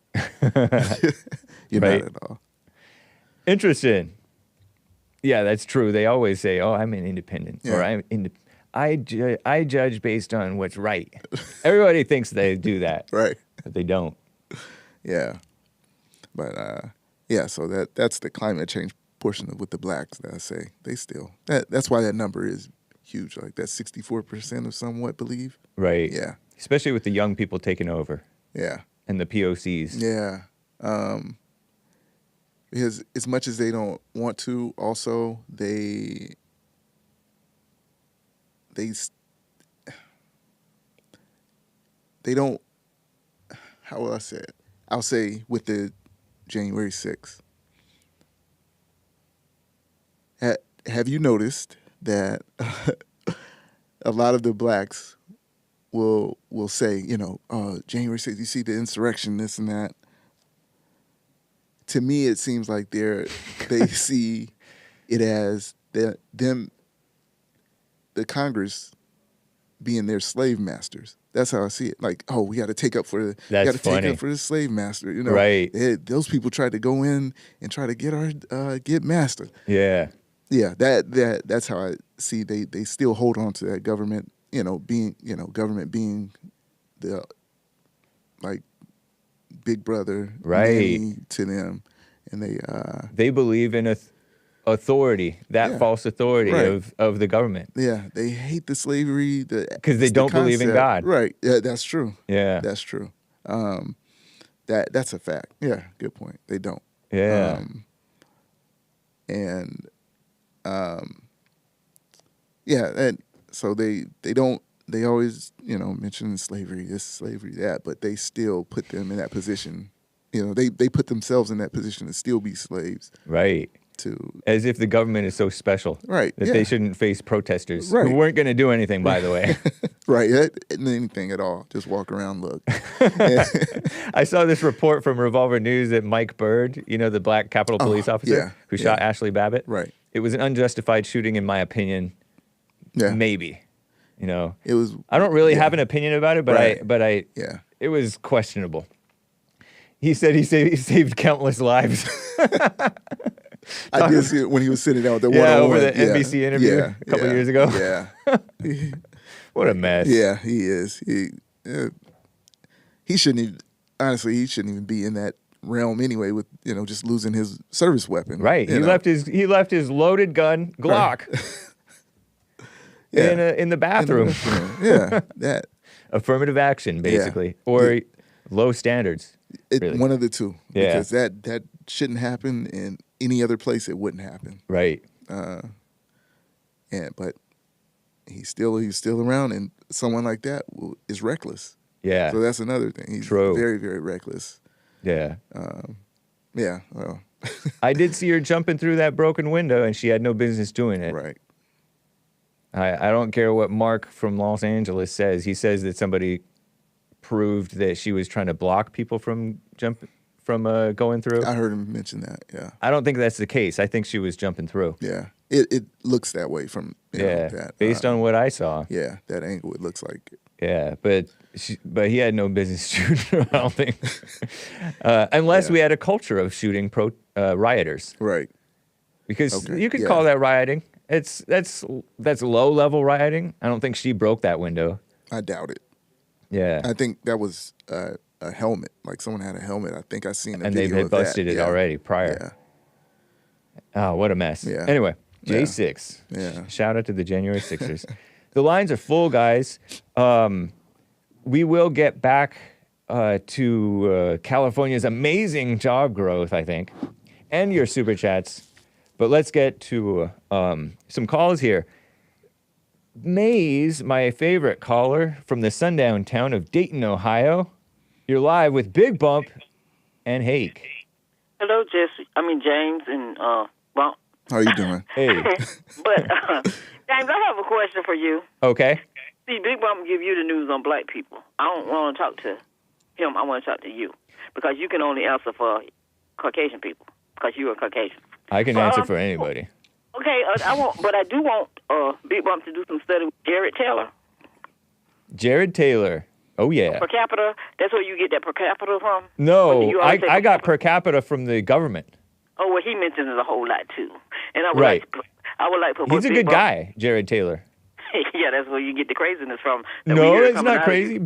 You're Right. not at all. Interesting. Yeah, that's true. They always say, "Oh, I'm an independent," or Yeah. I judge based on what's right." Everybody thinks they do that, Right. but they don't. Yeah. But yeah, so that's the climate change portion with the blacks that I say. They still that's why that number is huge. Like that 64% of somewhat believe. Right. Yeah. Especially with the young people taking over Yeah. and the POCs. Yeah. Because as much as they don't want to, also they don't. How will I say it? I'll say with the January 6th. Have you noticed that a lot of the blacks will say, January 6th, you see the insurrection, this and that. To me, it seems like they see it as the Congress being their slave masters. That's how I see it. Like, oh, we got to take up for That's take funny. up for the slave master. Right. Those people tried to go in and try to get master. Yeah. Yeah, that's how I see they still hold on to that government. Government being the like big brother, Right. nanny to them, and They believe in authority, that Yeah. false authority Right. of the government. they hate the slavery Because they it's the don't believe in concept. God. Right? Yeah, that's true. Yeah. That's true. That's a fact. Yeah, good point. They don't. Yeah. And so they don't they always, mention slavery, this, slavery, that, but they still put them in that position. They put themselves in that position to still be slaves. Right. As if the government is so special. Right. That they shouldn't face protesters Right. who weren't going to do anything, by the way. Right. Anything at all. Just walk around, look. I saw this report from Revolver News that Mike Bird, the black Capitol Police officer who shot Ashley Babbitt. Right. It was an unjustified shooting, in my opinion. Yeah. Maybe. It was. I don't really have an opinion about it, but it was questionable. He said he saved countless lives. I did see it when he was sitting down with the over the NBC interview a couple years ago. Yeah. What a mess. Yeah, he is. He shouldn't even, honestly, he shouldn't even be in that realm anyway with, just losing his service weapon. Right. He left his loaded gun, Glock, in the bathroom. Yeah, that. Affirmative action, basically. Or low standards. Really. One of the two. Yeah. Because that shouldn't happen, in any other place it wouldn't happen. Right. But he's still around, and someone like that is reckless. Yeah. So that's another thing. He's True. very, very reckless. Yeah. Yeah. Well. I did see her jumping through that broken window, and she had no business doing it. Right. I don't care what Mark from Los Angeles says. He says that somebody proved that she was trying to block people from going through. I heard him mention that. Yeah. I don't think that's the case. I think she was jumping through. Yeah. It looks that way from that. Based on what I saw. Yeah, that angle, it looks like. Yeah, but he had no business shooting her, I don't think. Unless we had a culture of shooting rioters. Right. Because you could call that rioting. That's low level rioting. I don't think she broke that window. I doubt it. Yeah. I think that was a helmet. Like someone had a helmet. I think I seen a and video they had of that. busted it already prior. Yeah. Oh, what a mess. Yeah. Anyway, J6. Yeah. Shout out to the January 6ers. The lines are full, guys. We will get back to California's amazing job growth, I think, and your super chats. But let's get to some calls here. Maze, my favorite caller from the sundown town of Dayton, Ohio. You're live with Bigg Bump and Hake. Hello, James and Bump. How you doing? Hey. But James, I have a question for you. Okay. See, Bigg Bump give you the news on black people. I don't want to talk to him. I want to talk to you because you can only answer for Caucasian people because you are Caucasian. I can answer for anybody. Okay, I do want Bigg Bump to do some study with Jared Taylor. Jared Taylor. Oh, yeah. Per capita, that's where you get that per capita from? No, I got per capita from the government. Oh, well, he mentions a whole lot, too. And I would right. like to He's a good guy, Jared Taylor. Yeah, that's where you get the craziness from. No, it's not crazy.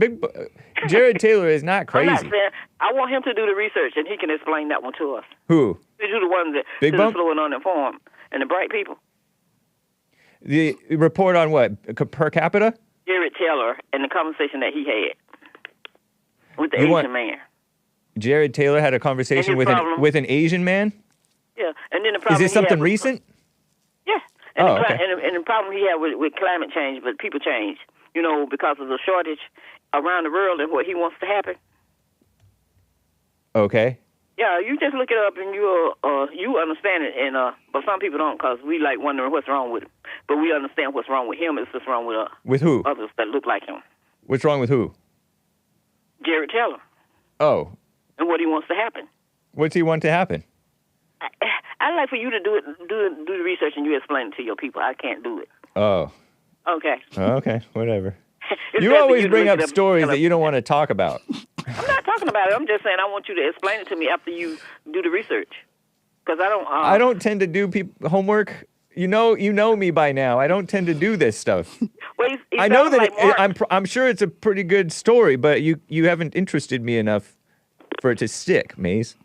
Jared Taylor is not crazy. I'm not saying, I want him to do the research, and he can explain that one to us. Who? To do the ones that Bigg Bump? slow and uninformed, and the bright people. The report on what? Per capita? Jared Taylor and the conversation that he had with the Asian man. Jared Taylor had a conversation with an Asian man? Yeah, and then the problem is this something recent? Yeah. And, okay. and the problem he had with climate change, but people change, because of the shortage around the world and what he wants to happen. Okay. Yeah, you just look it up and you understand it, and but some people don't because we like wondering what's wrong with him. But we understand what's wrong with him. It's what's wrong with who? Others that look like him. What's wrong with who? Jared Taylor. Oh. And what he wants to happen. What's he want to happen? I'd like for you to do the research and you explain it to your people. I can't do it. Oh. Okay. Okay, whatever. You always bring up stories that you don't want to talk about. I'm not talking about it. I'm just saying I want you to explain it to me after you do the research. Because I don't tend to do homework. You know me by now. I don't tend to do this stuff. Well, I know that I'm sure it's a pretty good story, but you haven't interested me enough for it to stick, Maze.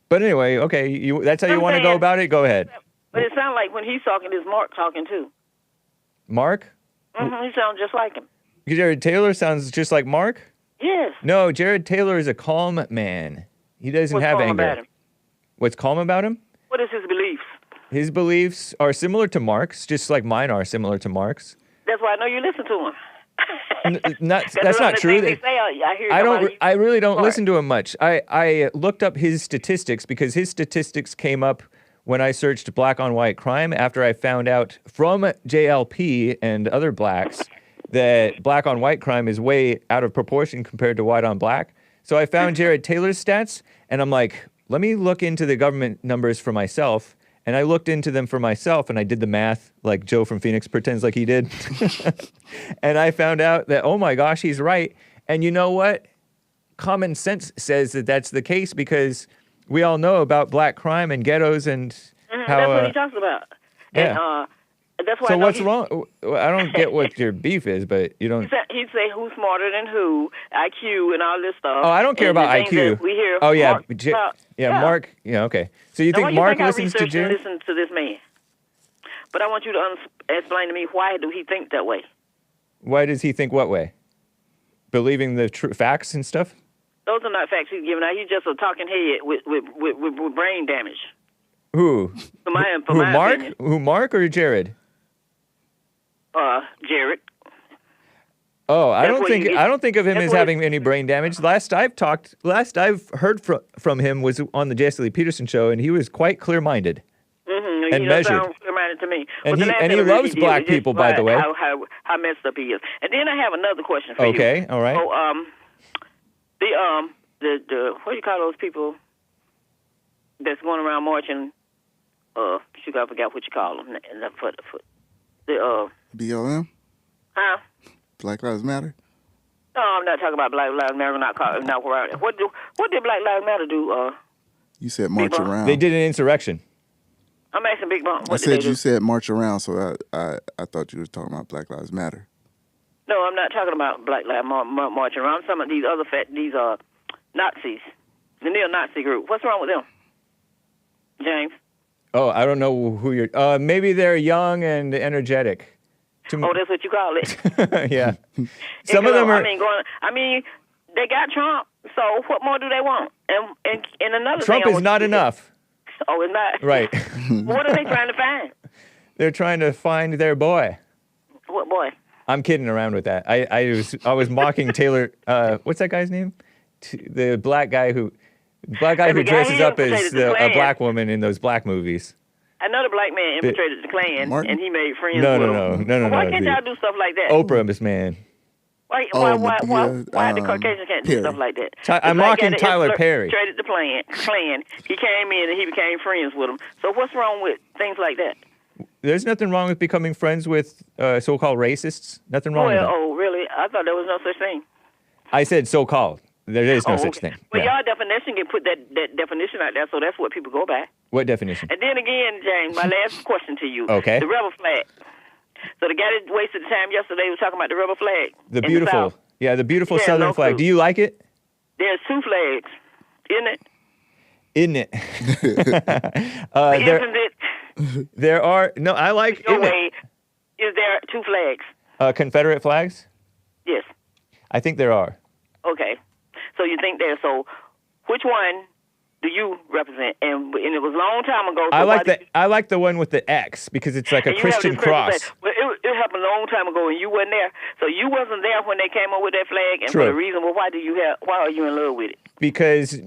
But anyway, okay, that's how you want to go about it? Go ahead. But it sounds like when he's talking, there's Mark talking too. Mark? Mm-hmm, he sounds just like him. Jared Taylor sounds just like Mark? Yes. No, Jared Taylor is a calm man. He doesn't have anger. About him? What's calm about him? What is his beliefs? His beliefs are similar to Mark's, just like mine are similar to Mark's. That's why I know you listen to him. That's not true. I really don't listen to him much. I looked up his statistics because his statistics came up when I searched black on white crime after I found out from JLP and other blacks that black on white crime is way out of proportion compared to white on black. So I found Jared Taylor's stats, and I'm like, let me look into the government numbers for myself. And I looked into them for myself, and I did the math like Joe from Phoenix pretends like he did. And I found out that, oh my gosh, he's right. And you know what? Common sense says that that's the case because we all know about black crime and ghettos and how... That's what he talks about. Yeah. And that's why so what's wrong? I don't get what your beef is, but you don't... He'd say who's smarter than who, IQ and all this stuff. Oh, I don't care about IQ. We hear oh, yeah. Mark, Mark. Yeah, okay. So you think Mark listens to Jared? Listen to this man. But I want you to explain to me, why do he think that way? Why does he think what way? Believing the facts and stuff? Those are not facts he's giving out. He's just a talking head with brain damage. Who? For my Mark? opinion. Who, Mark or Jared? Jared. Oh, I don't think of him as having any brain damage. Last I've heard from him was on the Jesse Lee Peterson show, and he was quite clear-minded and measured. Sound clear-minded to me. And he loves black people, by the way. How messed up he is. And then I have another question for you. Okay, all right. So, the what do you call those people that's going around marching? I forgot what you call them. BLM? Huh? Black Lives Matter? No, I'm not talking about Black Lives Matter. What did Black Lives Matter do? You said march around. They did an insurrection. I'm asking Bigg Bump. I said you said march around, so I thought you were talking about Black Lives Matter. No, I'm not talking about Black Lives marching around. I'm talking about these other these Nazis, the neo-Nazi group. What's wrong with them, James? Oh, I don't know who you're... maybe they're young and energetic. Oh, that's what you call it? Yeah. Some of them are... I mean, they got Trump, so what more do they want? And another Trump thing... is not enough. Oh, it's not? Right. What are they trying to find? They're trying to find their boy. What boy? I'm kidding around with that. I was mocking Taylor... what's that guy's name? The black guy who dresses up as a black woman in those black movies. Another black man infiltrated the Klan, and he made friends with them. No. Why can't y'all do stuff like that? Oprah, this man. Why the Caucasians can't do stuff like that? I'm mocking Tyler Perry. Infiltrated the Klan. He came in and he became friends with them. So what's wrong with things like that? There's nothing wrong with becoming friends with so-called racists. Nothing wrong with that. Oh, really? I thought there was no such thing. I said so-called. There is no such thing. Well, y'all definition can put that definition out there, so that's what people go by. What definition? And then again, James, my last question to you. Okay. The rebel flag. So the guy that wasted the time yesterday was talking about the rebel flag. The beautiful Southern flag. Do you like it? There's two flags, isn't it? Isn't it? Isn't it? There are no. I like. No way. Is there two flags? Confederate flags? Yes. I think there are. Okay. So you think there? So which one do you represent? And it was a long time ago. So I like the one with the X because it's like a Christian cross. Well, it happened a long time ago, and you wasn't there. So you wasn't there when they came up with that flag. And True. for the reason, well, why are you in love with it? Because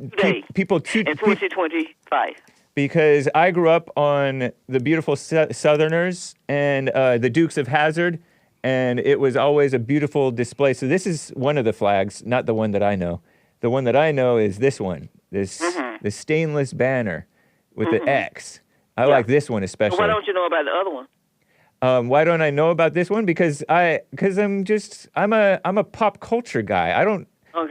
people in 2025. Because I grew up on the beautiful Southerners and the Dukes of Hazzard, and it was always a beautiful display. So this is one of the flags, not the one that I know. The one that I know is this one, the stainless banner with the X. I like this one especially. So why don't you know about the other one? Why don't I know about this one? Because I'm a pop culture guy.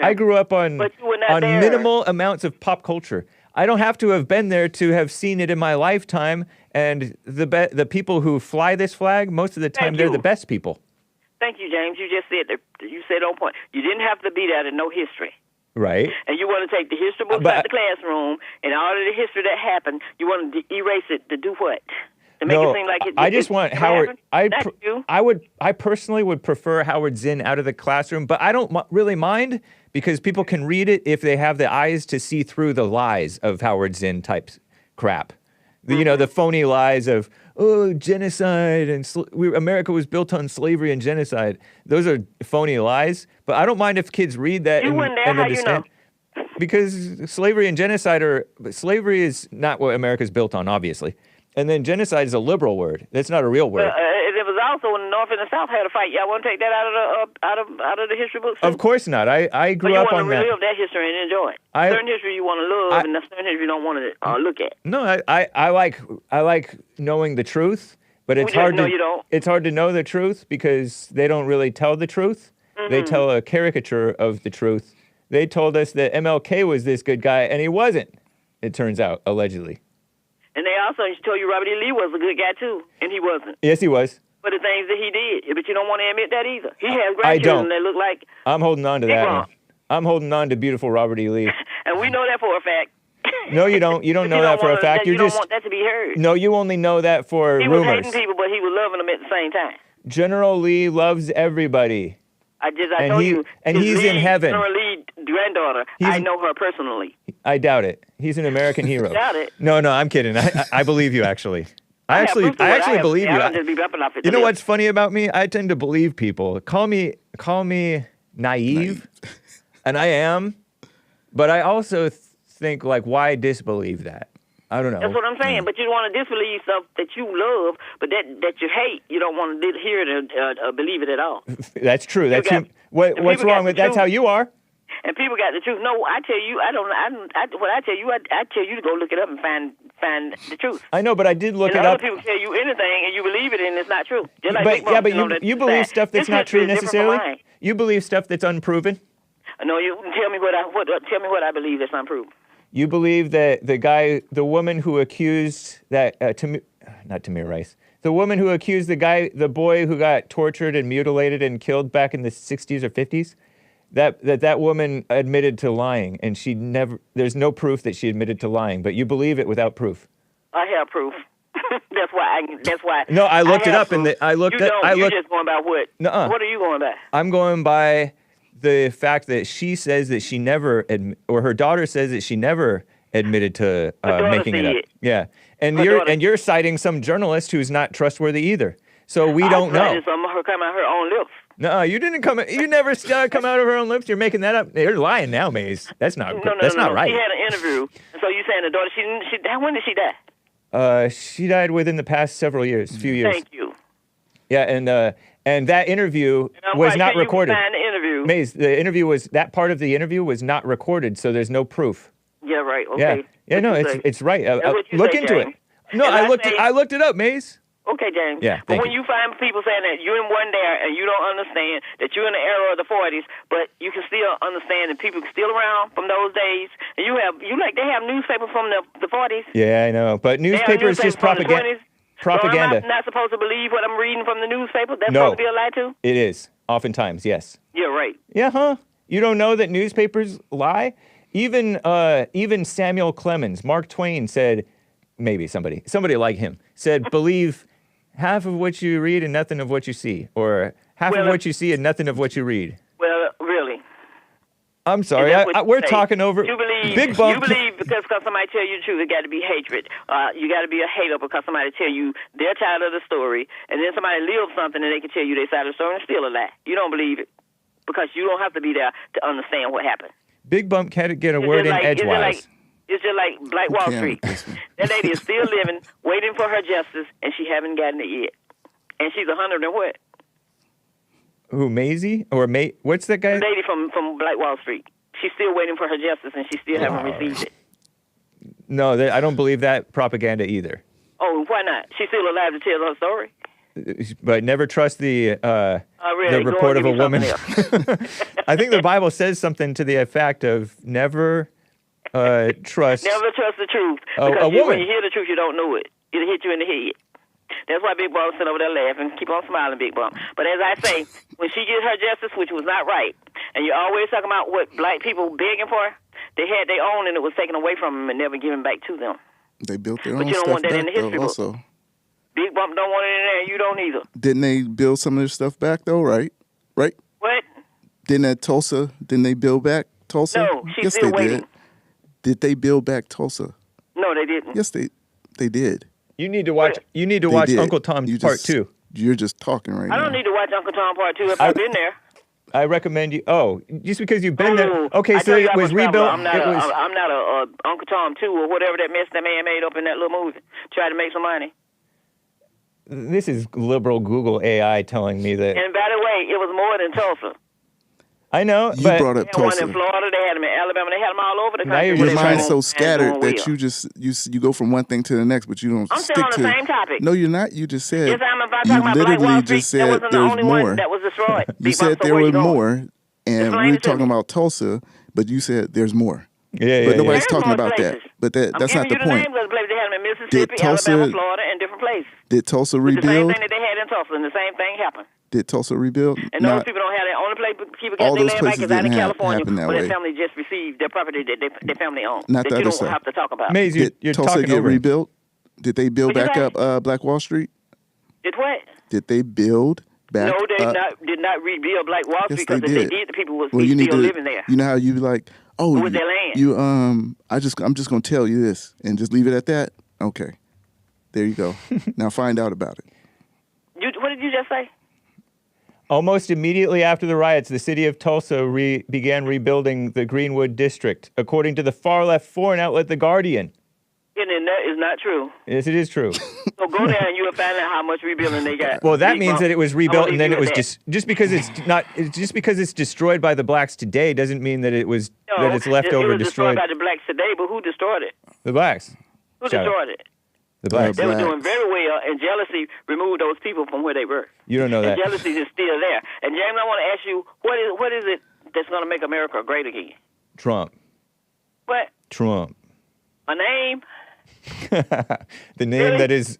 I grew up on minimal amounts of pop culture. I don't have to have been there to have seen it in my lifetime. And the people who fly this flag, most of the time, they're the best people. Thank you, James. You just said on point. You didn't have to be there to know history. Right. And you want to take the history books out the classroom and all of the history that happened, you want to erase it to do what? To make it seem like it. I just want Howard. Happened? I personally would prefer Howard Zinn out of the classroom, but I don't really mind because people can read it if they have the eyes to see through the lies of Howard Zinn type crap. The phony lies of genocide and America was built on slavery and genocide. Those are phony lies. But I don't mind if kids read that and understand. Because slavery and slavery is not what America's built on, obviously. And then genocide is a liberal word. That's not a real word. It was also when the North and the South had a fight. Y'all want to take that out of the history books? Of course not. I grew up on that. You want to relive that history and enjoy it. Certain history you want to love, and certain history you don't want to look at. No, I like knowing the truth, but it's hard to. You don't. It's hard to know the truth because they don't really tell the truth. They tell a caricature of the truth. They told us that MLK was this good guy, and he wasn't. It turns out, allegedly. And they also told you Robert E. Lee was a good guy, too, and he wasn't. Yes, he was. For the things that he did. But you don't want to admit that either. He has grandchildren that look like... I'm holding on to that one. I'm holding on to beautiful Robert E. Lee. And we know that for a fact. No, you don't. You don't know that for a fact. You don't want that to be heard. No, you only know that for rumors. He was hating people, but he was loving them at the same time. General Lee loves everybody. I told you. And he's in heaven. General Lee granddaughter. I know her personally. I doubt it. He's an American hero. Doubt it. No, I'm kidding. I believe you, actually. I actually believe you. I don't just be bumping off it. You know what's funny about me? I tend to believe people. Call me naive, and I am. But I also think, like, why disbelieve that? I don't know. That's what I'm saying. But you want to disbelieve stuff that you love, but that you hate. You don't want to hear it or believe it at all. That's true. What's wrong with that's how you are. And people got the truth. No, I tell you, what I tell you, I tell you to go look it up and find the truth. I know, but I did look it up. Other people tell you anything and you believe it and it's not true. Just like you believe stuff that's not true necessarily. You believe stuff that's unproven. No, you tell me what I believe that's unproven. You believe that the woman who accused that not Tamir Rice, the woman who accused the boy who got tortured and mutilated and killed back in the 60s or 50s. That woman admitted to lying, and there's no proof that she admitted to lying, but you believe it without proof. I have proof. That's why. No, I looked it up, and You're just going by what? Nuh-uh. What are you going by? I'm going by the fact that she says that she never, or her daughter says that she never admitted to making it up. Yeah, and you're citing some journalist who's not trustworthy either. So we don't know. Some of her come out her own lips. No, you didn't come. You never come out of her own lips. You're making that up. You're lying now, Maze. That's not. That's not right. She had an interview. So you saying the daughter? When did she die? She died within the past several years, few years. Thank you. Yeah, and that interview was not recorded. You find the interview. Maze, that part of the interview was not recorded, so there's no proof. Yeah, right. Okay. Yeah. No, it's right. Look into it. No, I looked it up, Maze. Okay, James. Yeah, but when you find people saying that you weren't there and you don't understand that you're in the era of the 40s, but you can still understand that people are still around from those days, and they have newspapers from the 40s. Yeah, I know, but newspaper is just propaganda. Propaganda. So am I not supposed to believe what I'm reading from the newspaper? That's supposed to be a lie too? It is. Oftentimes, yes. You're right. Yeah, huh? You don't know that newspapers lie? Even Samuel Clemens, Mark Twain said, maybe somebody like him, said, believe half of what you read and nothing of what you see, or half of what you see and nothing of what you read. Well, really. I'm sorry, we're talking over. Bigg Bump. You believe because somebody tell you the truth, it got to be hatred. You got to be a hater because somebody tell you their side of the story, and then somebody lives something and they can tell you their side of the story and still a lie. You don't believe it because you don't have to be there to understand what happened. Bigg Bump can't get a word in edgewise. It's just like Black Wall Street. That lady is still living, waiting for her justice, and she haven't gotten it yet. And she's 100 and what? Who, Maisie? Or what's that guy? The lady from Black Wall Street. She's still waiting for her justice, and she still haven't received it. No, I don't believe that propaganda either. Oh, why not? She's still alive to tell her story. But never trust the report of a woman. I think the Bible says something to the effect of never trust. Never trust the truth. A woman. When you hear the truth, you don't know it. It'll hit you in the head. That's why Big Bump sitting over there laughing. Keep on smiling, Big Bump. But as I say, when she gets her justice, which was not right, and you're always talking about what black people begging for, they had their own and it was taken away from them and never given back to them. They built their own but you don't stuff want that back, in the history though, book. also. Big Bump don't want it in there, and you don't either. Didn't they build some of their stuff back, though, right? Right? What? Didn't they build back Tulsa? No, she's yes, still they waiting. did. Did they build back Tulsa? No, they didn't. Yes, They did. You need to watch. You need to They watch did. Uncle Tom You Part just- 2. You're just talking right I now. don't need to watch Uncle Tom Part 2 if I've been there. I recommend you. Oh, just because you've been there. Okay, I so tell you, it I'm was a traveler. rebuilt. I'm not It was. I'm not a Uncle Tom 2 or whatever that mess that man made up in that little movie. Tried to make some money. This is liberal Google AI telling me that. And by the way, it was more than Tulsa. I know, You but brought up They had one Tulsa. in Florida, they had them in Alabama, they had them all over the Now country. you're Your just mind's trying so And scattered doing that well. you just you go from one thing to the next, but you don't I'm stick still on to. the same topic. No, you're not. You just said. Yes, I'm about you talking about Black literally Wall Street. just That said wasn't the there's only more. one that was destroyed. You Big said Bump, so there where were you going? more, and Explain we're it to talking me. about Tulsa, but you said there's more. yeah, But yeah. nobody's There's talking more about places. that. But that's not the I'm giving you the point. names of the places they had them in Mississippi, Tulsa- Alabama, Florida, and different places. Did Tulsa With the same rebuild? thing that they had in Tulsa, and the same thing happened. Did Tulsa rebuild? And those Not- people don't have that. Only place people All get their those land back places is out in didn't California, happen that where way. their family just received their property that their family owned. Not that the you other don't side. have to talk about. Maze, Did you're Tulsa talking get over. rebuilt? Did they build What'd back you up Black Wall Street? Did what? Did they build back No, they up? did not rebuild Black Wall Yes, Street they because if they did. did, the people would Well, be you need still to. living there. You know how you like? Oh, With their land. you I'm just gonna tell you this and just leave it at that. Okay, there you go. Now find out about it. What did you just say? Almost immediately after the riots, the city of Tulsa began rebuilding the Greenwood district, according to the far-left foreign outlet, The Guardian. And then that is not true. Yes, it is true. So go there and you'll find out how much rebuilding they got. Well, that Big means Bump. that it was I'm rebuilt gonna and then leave it was you at just because it's destroyed by the blacks today doesn't mean that it was that. that it's left it over was destroyed. by the blacks today, but who destroyed it? The blacks. Who Shout out. destroyed it? The blacks. They were Blacks. doing very well, and jealousy removed those people from where they were. You don't know And that. jealousy is still there. And James, I want to ask you, what is it that's going to make America great again? Trump. What? Trump. A name? The name Really? that is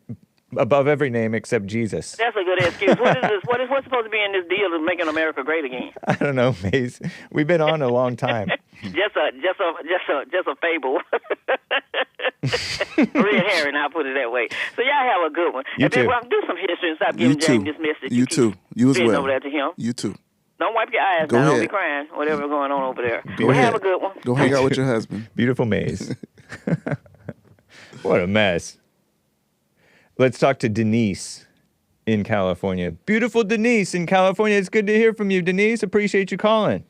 above every name except Jesus. That's a good excuse. What is this? What's supposed to be in this deal of making America great again? I don't know, Maze. We've been on a long time. Just a fable. Red herring, I'll put it that way. So y'all have a good one. You and then too. do some history and stop You giving James too. this message. You keep too. You as spitting well. over there to him. You too. Don't wipe your eyes Go now. Don't ahead. be crying. Whatever's going on over there. Go Well, ahead. have a good one. Go hang out with your husband. Beautiful Maze. What a mess. Let's talk to Denise in California. Beautiful Denise in California. It's good to hear from you, Denise. Appreciate you calling.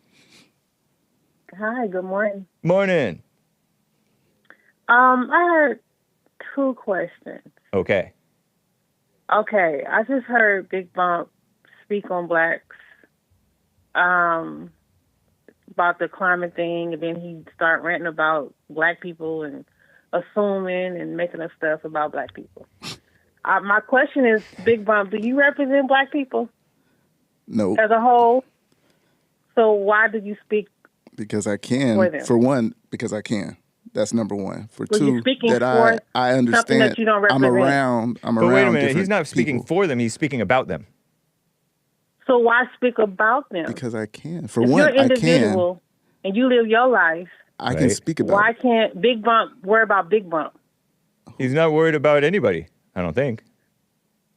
Hi, good morning. Morning. I heard two questions. Okay. Okay, I just heard Bigg Bump speak on blacks, about the climate thing, and then he start ranting about black people and assuming and making up stuff about black people. My question is, Bigg Bump, do you represent black people No, as a whole? So why did you speak? because I can. For them. For one, because I can. That's number one. For Well, you're two, speaking that for I understand. something that you don't I'm represent. around. I'm But around. wait a minute. He's different not speaking people. for them. He's speaking about them. So why speak about them? Because I can. For if one, you're an I can. individual and you live your life, I can Right. speak about why it. can't Bigg Bump worry about Bigg Bump? He's not worried about anybody, I don't think.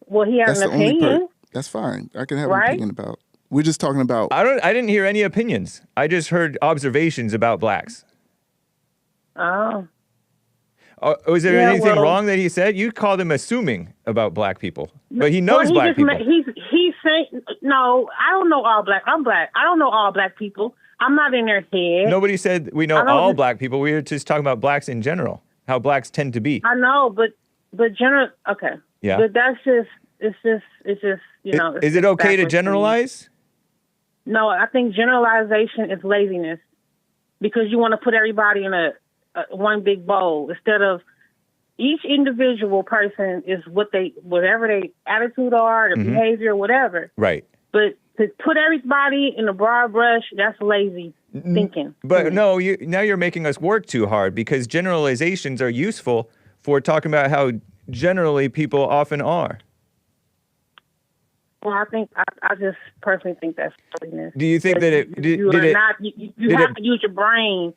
Well, he has That's an the only opinion. part. That's fine. I can have an Right? opinion about. We're just talking about. I didn't hear any opinions. I just heard observations about blacks. Oh, Was there Yeah, anything well- wrong that he said? You called him assuming about black people, but he knows well, black people. He's saying no. I don't know all black. I'm black. I don't know all black people. I'm not in their head. Nobody said we know I don't- all black people. We were just talking about blacks in general, how blacks tend to be. I know, but general. Okay. Yeah. But that's just. It's just. You know. it's Is it just okay to backwards me. generalize? No, I think generalization is laziness because you want to put everybody in a one big bowl instead of each individual person is whatever their attitude are, their behavior, whatever. Right. But to put everybody in a broad brush, that's lazy thinking. But no, now you're making us work too hard because generalizations are useful for talking about how generally people often are. Well, I think I just personally think that's laziness. Do you think that it You did are it? not. You did have it- to use your brain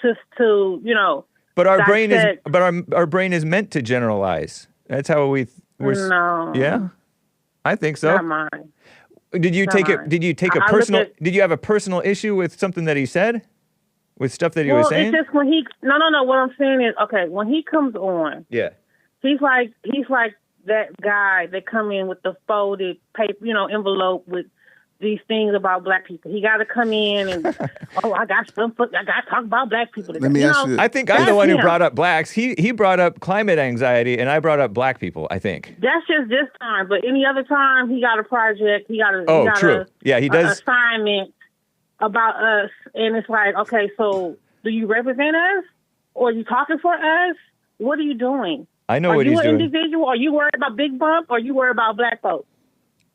to you know. But our brain is dissect. but our brain is meant to generalize. That's how we're. No. Yeah, I think so. Not mine. Did you Not take it? mine. Did you take a I look personal? at- Did you have a personal issue with something that he said? With stuff that he was Well, saying? it's just when he. No. What I'm saying is, okay, when he comes on, Yeah. He's like that guy that come in with the folded paper, envelope with these things about black people. He got to come in and I got to talk about black people today. Let me ask you. I think I'm the one who brought up blacks. He brought up climate anxiety, and I brought up black people, I think. That's just this time, but any other time he got a project. He got true. Yeah, he does. Assignment about us, and it's like, okay, so do you represent us, or are you talking for us? What are you doing? I know what he's doing. Are you an individual? Are you worried about Bigg Bump, or are you worried about black folks?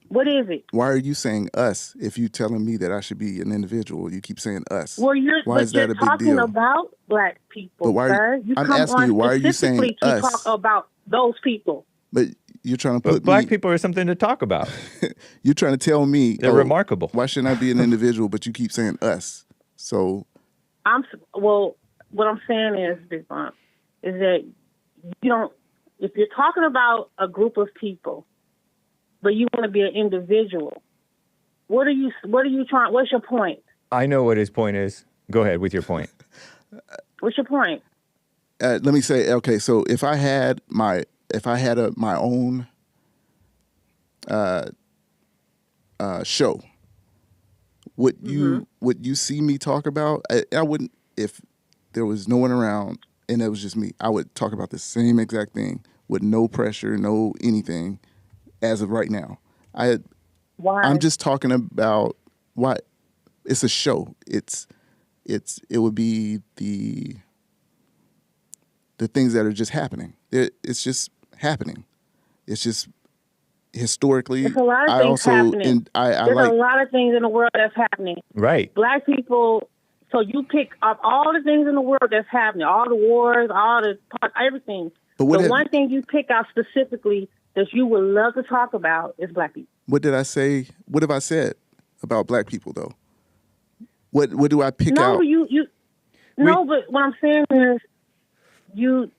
What is it? Why are you saying us if you telling me that I should be an individual? You keep saying us. Well, why is that a big talking deal? About black people, but why sir. I'm asking you, why are you saying us? To talk about those people. But you're trying to put black people are something to talk about. You're trying to tell me they're remarkable. Why shouldn't I be an individual? But you keep saying us. So, what I'm saying is, Bigg Bump, is that you don't. If you're talking about a group of people, but you want to be an individual, what are you trying? What's your point? I know what his point is. Go ahead with your point. What's your point? Let me say, okay, so if I had my own show, would you see me talk about? I wouldn't, if there was no one around and it was just me. I would talk about the same exact thing with no pressure, no anything. As of right now, why? I'm just talking about why it's a show. It would be the things that are just happening. It's just happening. It's just historically. There's a lot of things happening. There's a lot of things in the world that's happening. Right. Black people. So you pick up all the things in the world that's happening, all the wars, all the everything. But one thing you pick out specifically that you would love to talk about is black people. What did I say? What have I said about black people, though? What do I pick out? No, but what I'm saying is, you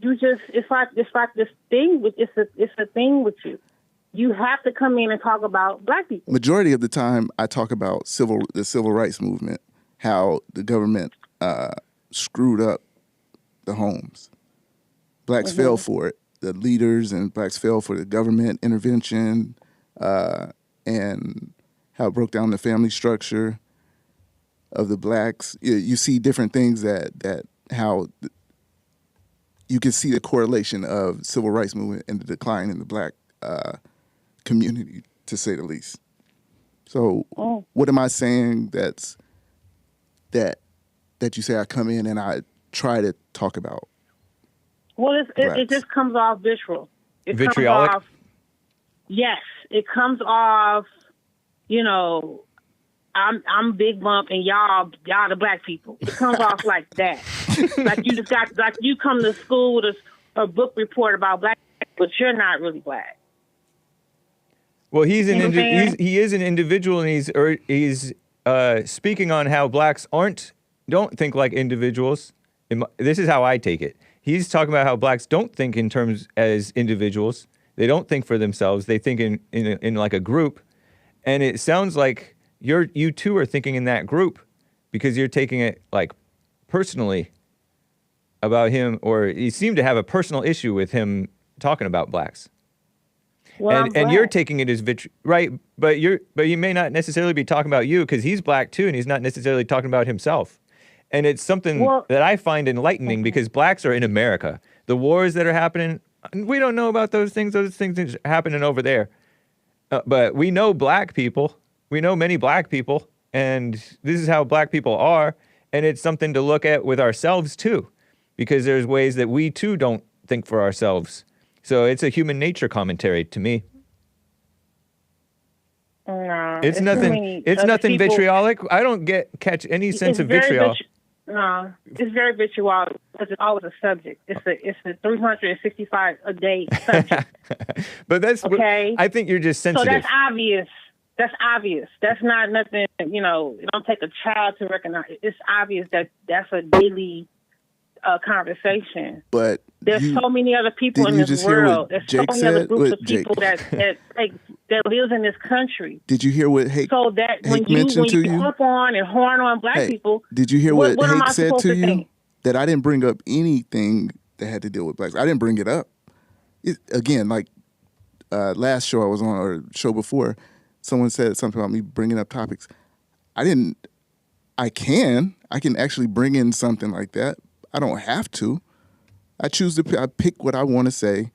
just it's like this thing with it's a thing with you. You have to come in and talk about black people. Majority of the time, I talk about the civil rights movement, how the government screwed up the homes. Blacks fell for it. The leaders and blacks fell for the government intervention, and how it broke down the family structure of the blacks. You see different things that how you can see the correlation of civil rights movement and the decline in the black community, to say the least. So, what am I saying that you say I come in and I try to talk about? Well, it just comes off visceral. Vitriolic? Yes, it comes off, I'm Bigg Bump and y'all the black people. It comes off like that. like you come to school with a book report about black, but you're not really black. Well, he is an individual, and he's speaking on how blacks don't think like individuals. This is how I take it. He's talking about how blacks don't think in terms as individuals. They don't think for themselves. They think in like a group. And it sounds like you two are thinking in that group because you're taking it like personally about him, or you seem to have a personal issue with him talking about blacks. Well, and you're taking it as right, but you may not necessarily be talking about you because he's black too, and he's not necessarily talking about himself. And it's something that I find enlightening because blacks are in America. The wars that are happening, we don't know about those things. Those things are happening over there. But we know black people. We know many black people. And this is how black people are. And it's something to look at with ourselves too. Because there's ways that we too don't think for ourselves. So it's a human nature commentary to me. No, it's nothing. It's nothing vitriolic. I don't catch any sense of vitriol. No, it's very vitriolic because it's always a subject. It's a 365 a day subject. But that's okay. I think you're just sensitive. So that's obvious. That's obvious. That's not nothing. It don't take a child to recognize. It's obvious that that's a daily conversation. But there's so many other people in this world. There's so many other groups of people that lives in this country. Did you hear what Hake? So that when you jump on and horn on black people, did you hear what am I Hake said supposed to you? think? That I didn't bring up anything that had to deal with blacks. I didn't bring it up. again, like last show I was on, or show before, someone said something about me bringing up topics. I can actually bring in something like that. I don't have to. I pick what I want to say.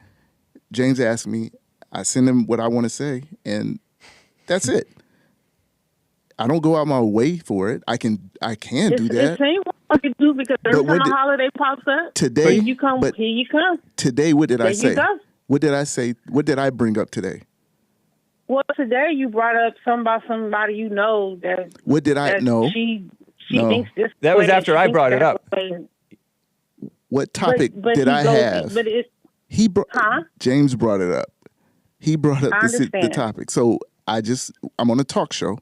James asked me, I send him what I want to say, and that's it. I don't go out my way for it. I can do that. It's same what you do, because every time a holiday pops up, today, here you come. Today, what did I say? You go. What did I say? What did I bring up today? Well, today you brought up something about somebody you know that. What did I know? She thinks this. That was after I brought it up. What topic did I have? But James brought it up. He brought up the topic. So I'm on a talk show.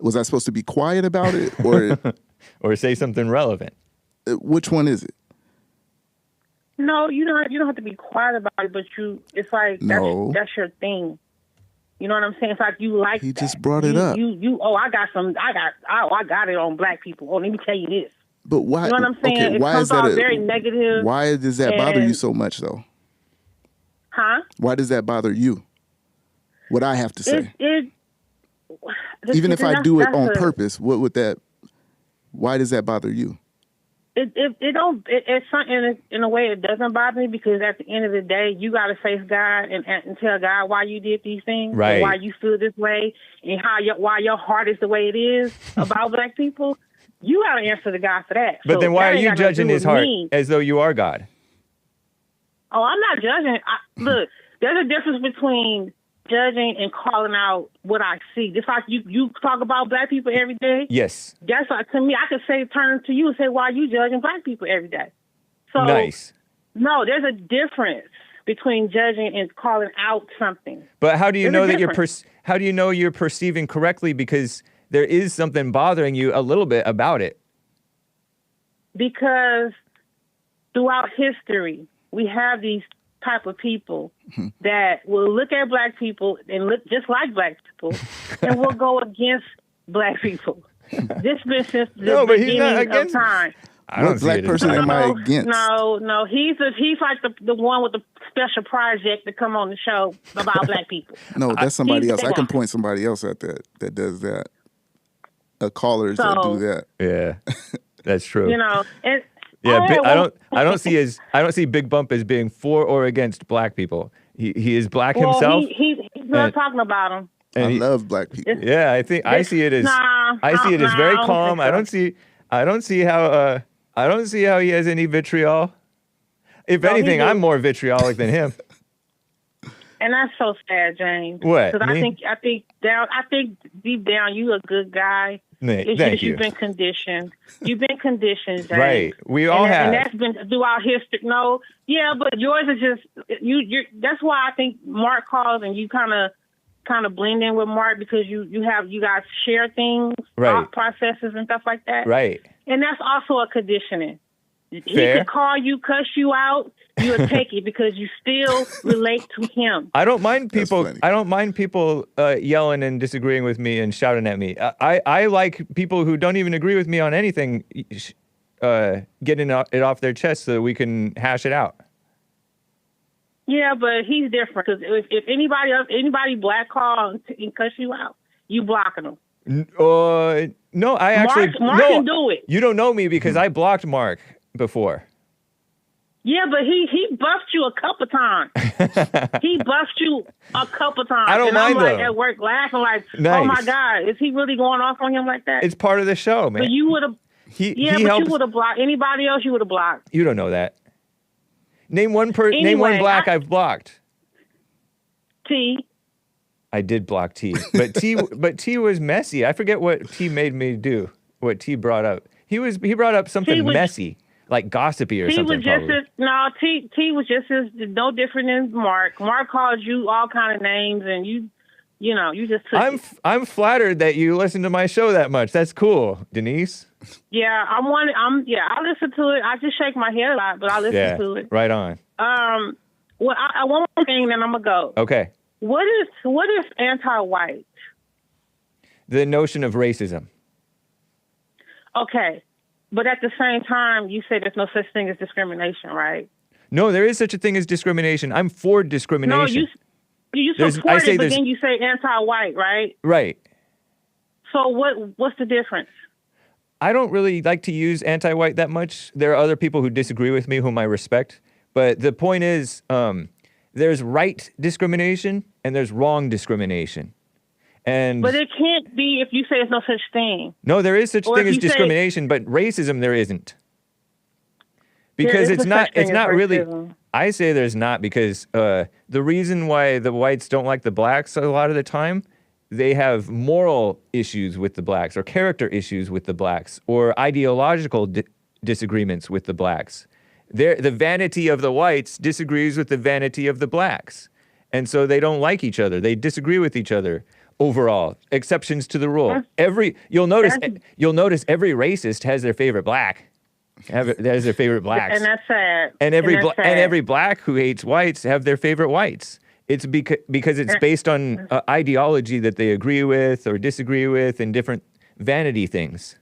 Was I supposed to be quiet about it, or or say something relevant? Which one is it? No, you don't have to be quiet about it, but it's like that's your thing. You know what I'm saying? It's like you like. He just brought it up. I got it on black people. Oh, let me tell you this. But why? You know what I'm saying? Okay, it comes out very negative. Why does that bother you so much, though? Huh? Why does that bother you? What I have to say. Even if I do it on purpose, what would that? Why does that bother you? It's something in a way it doesn't bother me, because at the end of the day, you got to face God and tell God why you did these things, right? And why you feel this way, and why your heart is the way it is about black people. You got to answer to God for that. But then why are you judging his heart as though you are God? Oh, I'm not judging. Look, there's a difference between judging and calling out what I see. Just like you talk about black people every day. Yes. That's like, to me, I could turn to you and say, why are you judging black people every day? So, nice. No, there's a difference between judging and calling out something. But how do you know that how do you know you're perceiving correctly? Because there is something bothering you a little bit about it. Because throughout history, we have these type of people that will look at black people and look just like black people and will go against black people. This been since the beginning of time. What black person am I against? No, he's like the one with the special project to come on the show about black people. No, that's somebody else. I can point somebody else at that does that. Callers that do that. Yeah, that's true. You know, and yeah, I don't see Bigg Bump as being for or against black people. He is black himself. He's not talking about them. I love black people. Yeah, I see it as very calm. I don't see how he has any vitriol. If anything, I'm more vitriolic than him. And that's so sad, James. What? Because I think deep down you a good guy. It's thank just you. You've been conditioned. James. Right. We all have. And that's been throughout history. No, yeah, but yours is just you. That's why I think Mark calls and you kind of blend in with Mark, because you guys share things, thought processes and stuff like that. Right. And that's also a conditioning. Fair. He could call you, cuss you out, you'll take it because you still relate to him. I don't mind people. I don't mind people yelling and disagreeing with me and shouting at me. I like people who don't even agree with me on anything, getting it off their chest so that we can hash it out. Yeah, but he's different, because if anybody black call and cuss you out, you blocking them. No, I actually Mark can do it. You don't know me because I blocked Mark before. Yeah, but he buffed you a couple times. He buffed you a couple times. I don't mind I'm like though. at work laughing like, nice. Oh my God, is he really going off on him like that? It's part of the show, man. But you would have. You would have blocked anybody else. You would have blocked. You don't know that. Name one black I've blocked. T. I did block T, but T was messy. I forget what T made me do. What T brought up. He brought up something messy, like gossipy or something. T was just as no different than Mark. Mark called you all kind of names, and you just took it. I'm flattered that you listen to my show that much. That's cool, Denise. Yeah, I listen to it. I just shake my head a lot, but I listen to it. Right on. Well, I one more thing, then I'm gonna go. Okay. What is anti-white? The notion of racism. Okay, but at the same time, you say there's no such thing as discrimination, right? No, there is such a thing as discrimination. I'm for No, discrimination. you There's- support I say it, but there's- then you say anti-white, right? Right. So what's the difference? I don't really like to use anti-white that much. There are other people who disagree with me whom I respect. But the point is, there's right discrimination and there's wrong discrimination. And But it can't be if you say there's no such thing. no, there is such Or thing if as you say- discrimination, but racism there isn't. There Because is it's a not such thing it's as not really racism. I say there's not because the reason why the whites don't like the blacks a lot of the time, they have moral issues with the blacks or character issues with the blacks or ideological disagreements with the blacks. The vanity of the whites disagrees with the vanity of the blacks. And so they don't like each other. They disagree with each other overall. Exceptions to the rule. You'll notice every racist has their favorite black. Has their favorite blacks. And that's sad. And every that's sad. and every black who hates whites have their favorite whites. It's because it's based on ideology that they agree with or disagree with and different vanity things.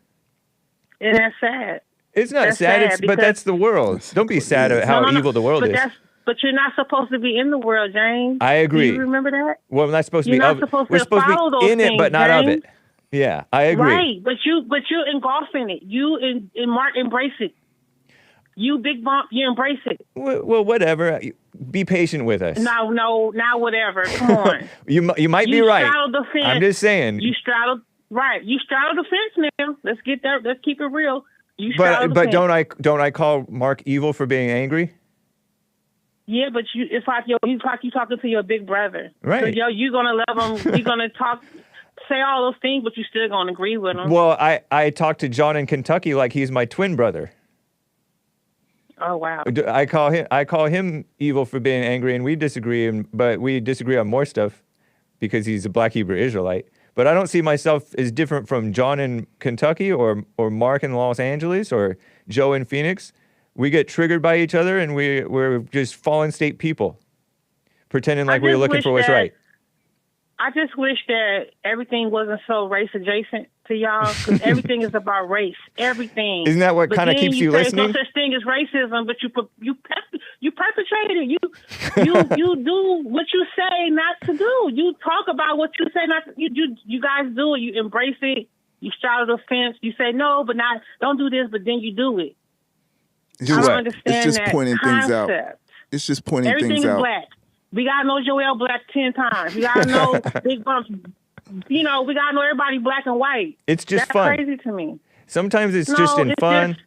And that's sad. It's not That's sad, sad but that's the world. Don't be sad at how evil the world is. But you're not supposed to be in the world, James. I agree. Do you remember that? Well, we're not supposed to You're be not of it. supposed We're to supposed to follow be those in it, but things, not of James. it. Yeah, I agree. Right, but you're engulfing it. You and Mark embrace it. You Bigg Bump, you embrace it. Well, whatever. Be patient with us. No, now whatever. Come on. You might be You right. straddled the fence. I'm just saying. You straddled You straddled the fence now. Let's get there. Let's keep it real. You straddled the But fence. don't I call Mark evil for being angry? Yeah, but it's like you talking to your big brother. Right. So you're gonna love him. You're gonna say all those things, but you still gonna agree with him. Well, I talk to John in Kentucky like he's my twin brother. Oh wow. I call him evil for being angry, and we disagree, but we disagree on more stuff because he's a Black Hebrew Israelite. But I don't see myself as different from John in Kentucky or Mark in Los Angeles or Joe in Phoenix. We get triggered by each other, and we're just fallen state people, pretending like we're looking for what's right. I just wish that everything wasn't so race adjacent to y'all, because everything is about race. Everything. Isn't that what But kind of then keeps you say listening? There's no such thing as racism, but you perpetrate it. You do what you say not to do. You talk about what you say not to. You guys do it. You embrace it. You straddle the fence. You say no, but not. Don't do this, but then you do it. I don't understand It's just that pointing things out. concept. It's just pointing Everything things is out. black. We gotta know Joel Black 10 times. We gotta know Bigg Bump. We gotta know everybody black and white. It's just That's fun. crazy to me. Sometimes it's No, just in it's fun.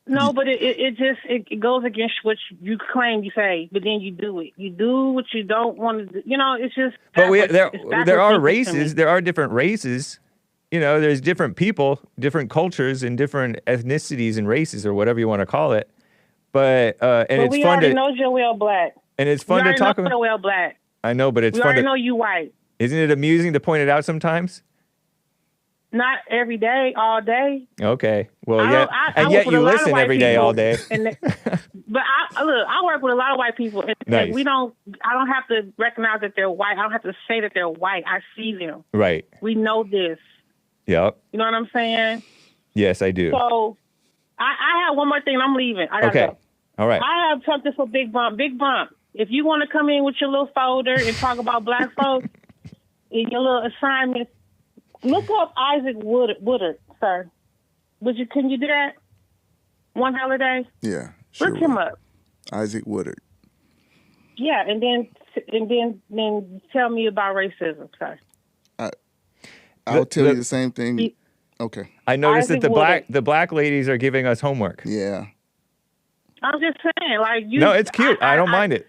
No, but it goes against what you claim you say, but then you do it. You do what you don't want to do. It's just. But backwards. It's there are backwards thinking to me. races. There are different races. There's different people, different cultures, and different ethnicities and races, or whatever you want to call it. But But it's we fun already to know Joel Black. and it's fun we to talk know about. Joel Black. I know, but it's We fun already to. know you white. Isn't it amusing to point it out sometimes? Not every day, all day. Okay. Well, I yeah, don't- I and work yet with you a lot of listen white every day, people, all day. But I work with a lot of white people, and Nice. I don't have to recognize that they're white. I don't have to say that they're white. I see them. Right. We know this. Yep. You know what I'm saying? Yes, I do. So I have one more thing. I'm leaving. I gotta Okay. go. All right. I have something for Bigg Bump. Bigg Bump, if you want to come in with your little folder and talk about black folks in your little assignment, look up Isaac Woodard, sir. Can you do that? One holiday? Yeah, sure. Look him up. Isaac Woodard. Yeah, and then tell me about racism, sir. I'll tell you the same thing. Okay. I noticed that Isaac the black ladies are giving us homework. Yeah. I'm just saying, like you. No, it's cute. I don't mind it.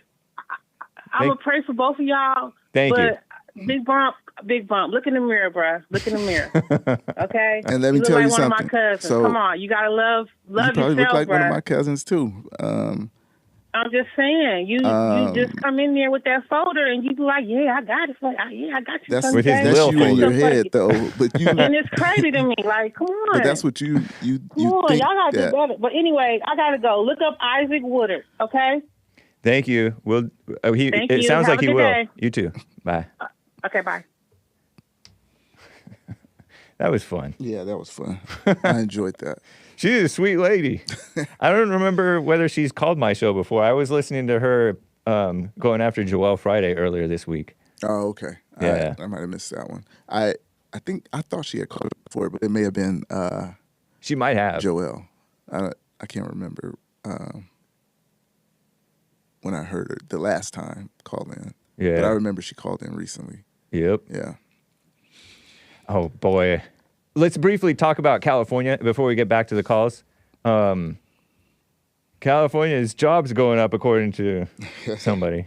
I'm gonna pray for both of y'all. Thank you. Bigg Bump. Look in the mirror, bruh. Look in the mirror. Okay. And let me you look tell like you one something. Of my cousins. So, come on, you gotta love You probably yourself, look like bruh. one of my cousins too. I'm just saying, you just come in there with that folder and you be like, yeah, I got it. I got you. That's, With his that's little you in your folder. head though. But you. And it's crazy to me. Like, come on. But that's what you Come on, think y'all gotta that. do better. But anyway, I gotta go. Look up Isaac Woodard, okay? Thank you. It Thank you. sounds Have like a he good will. day. You too. Bye. Okay, bye. That was fun. Yeah, that was fun. I enjoyed that. She's a sweet lady. I don't remember whether she's called my show before. I was listening to her going after Joelle Friday earlier this week. Oh, okay. Yeah. I might have missed that one. I thought she had called before, but it may have been She might have. Joelle. I can't remember when I heard her the last time call in. Yeah. But I remember she called in recently. Yep. Yeah. Oh, boy. Let's briefly talk about California before we get back to the calls. California's jobs going up according to somebody.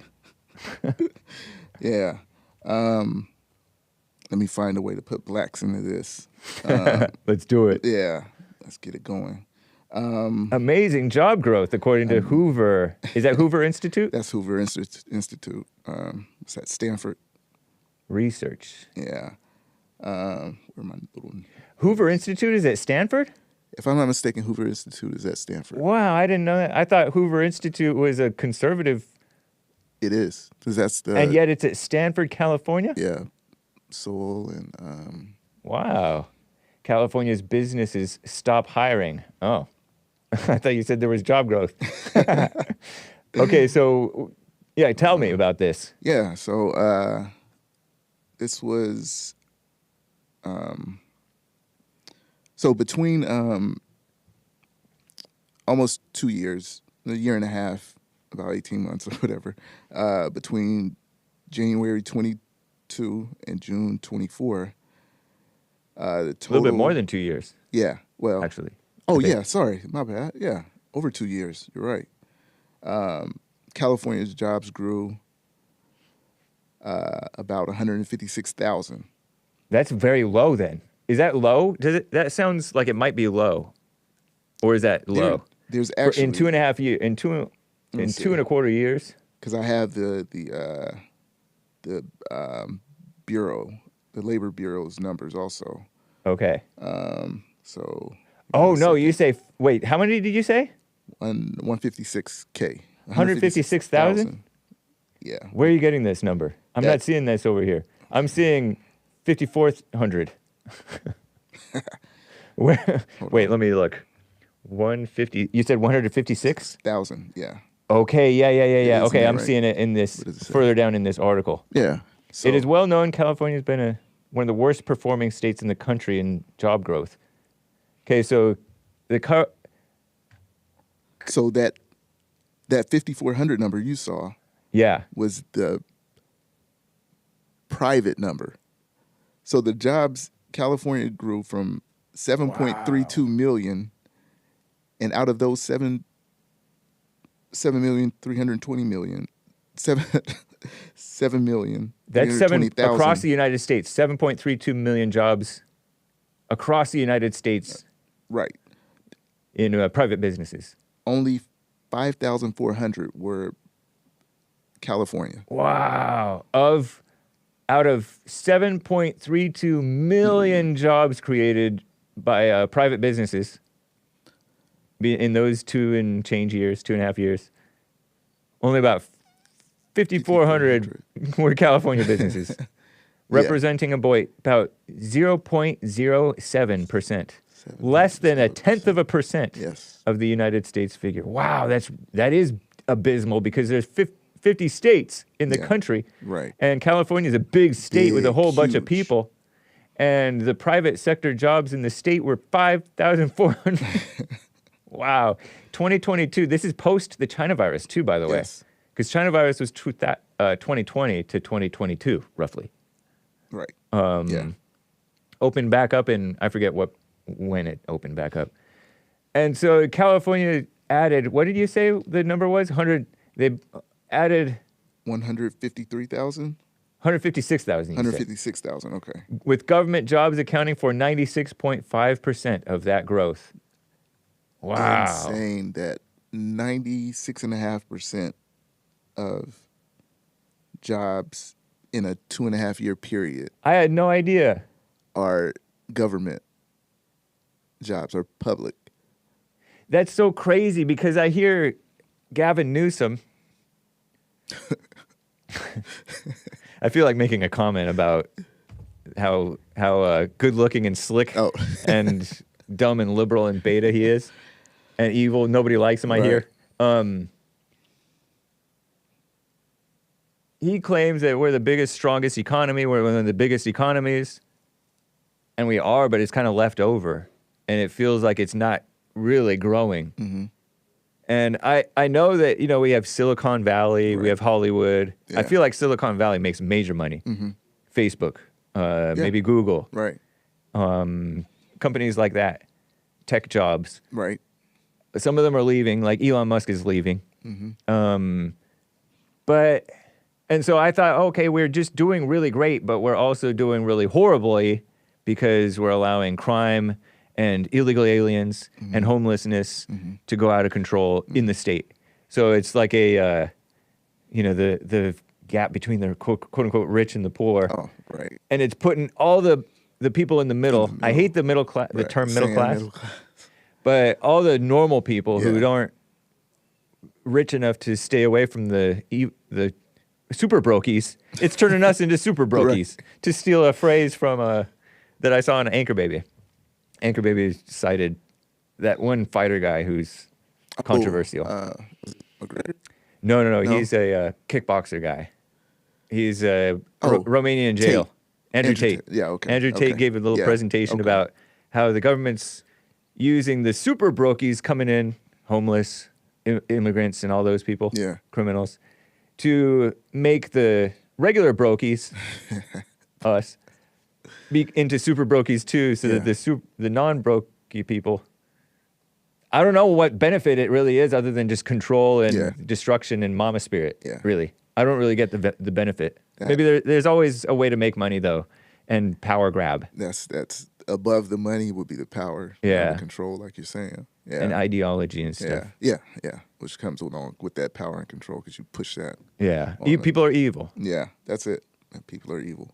Yeah. Let me find a way to put blacks into this. Let's do it. Yeah. Let's get it going. Amazing job growth according to Hoover. Is that Hoover Institute? That's Hoover Institute. It's at Stanford. Research. Yeah. Where my little... Hoover Institute is at Stanford? If I'm not mistaken, Hoover Institute is at Stanford. Wow, I didn't know that. I thought Hoover Institute was a conservative. It is, because that's the... And yet it's at Stanford, California? Yeah. Seoul and... Wow. California's businesses stop hiring. Oh. I thought you said there was job growth. Okay, so, yeah, tell me about this. Yeah, so this was... So between almost 2 years, a year and a half, about 18 months or whatever, between January 22 and June 24, the total... A little bit more than 2 years. Yeah, well... Actually. Oh, yeah, sorry, my bad. Yeah, over 2 years, you're right. California's jobs grew about 156,000. That's very low then. Is that low? That sounds like it might be low. Or is that low? There's actually... In 2.5 years, in 2.25 years? Because I have the bureau, the Labor Bureau's numbers also. Okay. So... Oh, no, you say... Wait, how many did you say? 156K. 156,000? Yeah. Where are you getting this number? I'm not seeing this over here. I'm seeing 5,400. Wait, let me look. 150. You said 156,000. Yeah. Okay, yeah. Okay, I'm right? seeing it in this further down in this article. Yeah. So, It is well known California has been one of the worst performing states in the country in job growth. Okay, so so that 5,400 number you saw, yeah, was the private number. So the jobs, California grew from 7.32 million, and out of those 7,320,000, 7 million. That's 7 across the United States. 7.32 million jobs across the United States. Right. In private businesses. Only 5,400 were California. Wow. Out of 7.32 million jobs created by private businesses in those 2.5 years, only about 5,400 were California businesses, representing about 0.07%, less than 0.1% of the United States figure. Wow, that is abysmal because there's 50 states in the country, right? And California is a big state with a whole bunch of people, and the private sector jobs in the state were 5,400. Wow, 2022. This is post the China virus too, by the way, because China virus was 2020 to 2022, roughly. Right. Opened back up in I forget when it opened back up, and so California added. What did you say the number was? 100. They added 153,000? 156,000. 156,000, okay. With government jobs accounting for 96.5% of that growth. Wow. Insane that 96.5% of jobs in a 2.5 year period. I had no idea. Are government jobs, are public. That's so crazy because I hear Gavin Newsom. I feel like making a comment about how good looking and slick and dumb and liberal and beta he is, and evil. Nobody likes him. I hear. He claims that we're the biggest, strongest economy. We're one of the biggest economies, and we are, but it's kind of left over, and it feels like it's not really growing. Mm-hmm. And I know that, we have Silicon Valley, we have Hollywood. Yeah. I feel like Silicon Valley makes major money. Mm-hmm. Facebook, maybe Google. Right. Companies like that, tech jobs. Right. Some of them are leaving, like Elon Musk is leaving. Mm-hmm. And so I thought, okay, we're just doing really great, but we're also doing really horribly because we're allowing crime and illegal aliens and homelessness to go out of control in the state. So it's like a, the gap between the quote unquote rich and the poor. Oh, right. And it's putting all the people in the middle. I hate the middle class, the Right. term middle Saying class, middle class. but all the normal people who Yeah. aren't rich enough to stay away from the super brokies, it's turning us into super brokies. To steal a phrase from that I saw on Anchor Baby. Anchor Baby cited that one fighter guy who's controversial. McGregor? No. He's a kickboxer guy. He's Romanian jail. Tate. Andrew Tate. Yeah, okay. Andrew Tate gave a little presentation about how the government's using the super brokies coming in, homeless, immigrants, and all those people, criminals, to make the regular brokies, us, into super brokies too, so that the non-brokey people, I don't know what benefit it really is other than just control and destruction and mama spirit, really. I don't really get the benefit. Maybe there's always a way to make money, though, and power grab. That's above the money would be the power, the control, like you're saying. Yeah. And ideology and stuff. Yeah, which comes along with that power and control because you push that. Yeah, people are evil. Yeah, that's it. People are evil.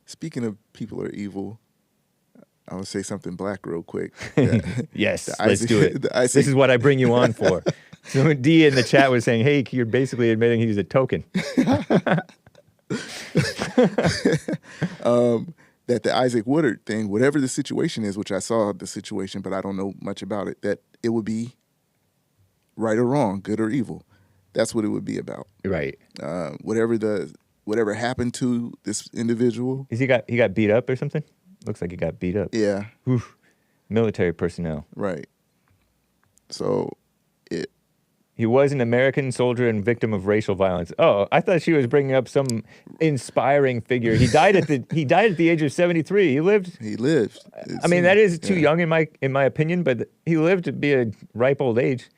Speaking of people are evil, I want to say something black real quick. Yes, let's do it. This is what I bring you on for. So D in the chat was saying, hey, you're basically admitting he's a token. That the Isaac Woodard thing, whatever the situation is, which I saw the situation, but I don't know much about it, that it would be right or wrong, good or evil. That's what it would be about. Right. Whatever happened to this individual. He got beat up or something? Looks like he got beat up. Yeah. Oof. Military personnel. Right. So he was an American soldier and victim of racial violence. Oh, I thought she was bringing up some inspiring figure. He died at the age of 73. He lived. I mean, that is too young in my opinion, but he lived to be a ripe old age.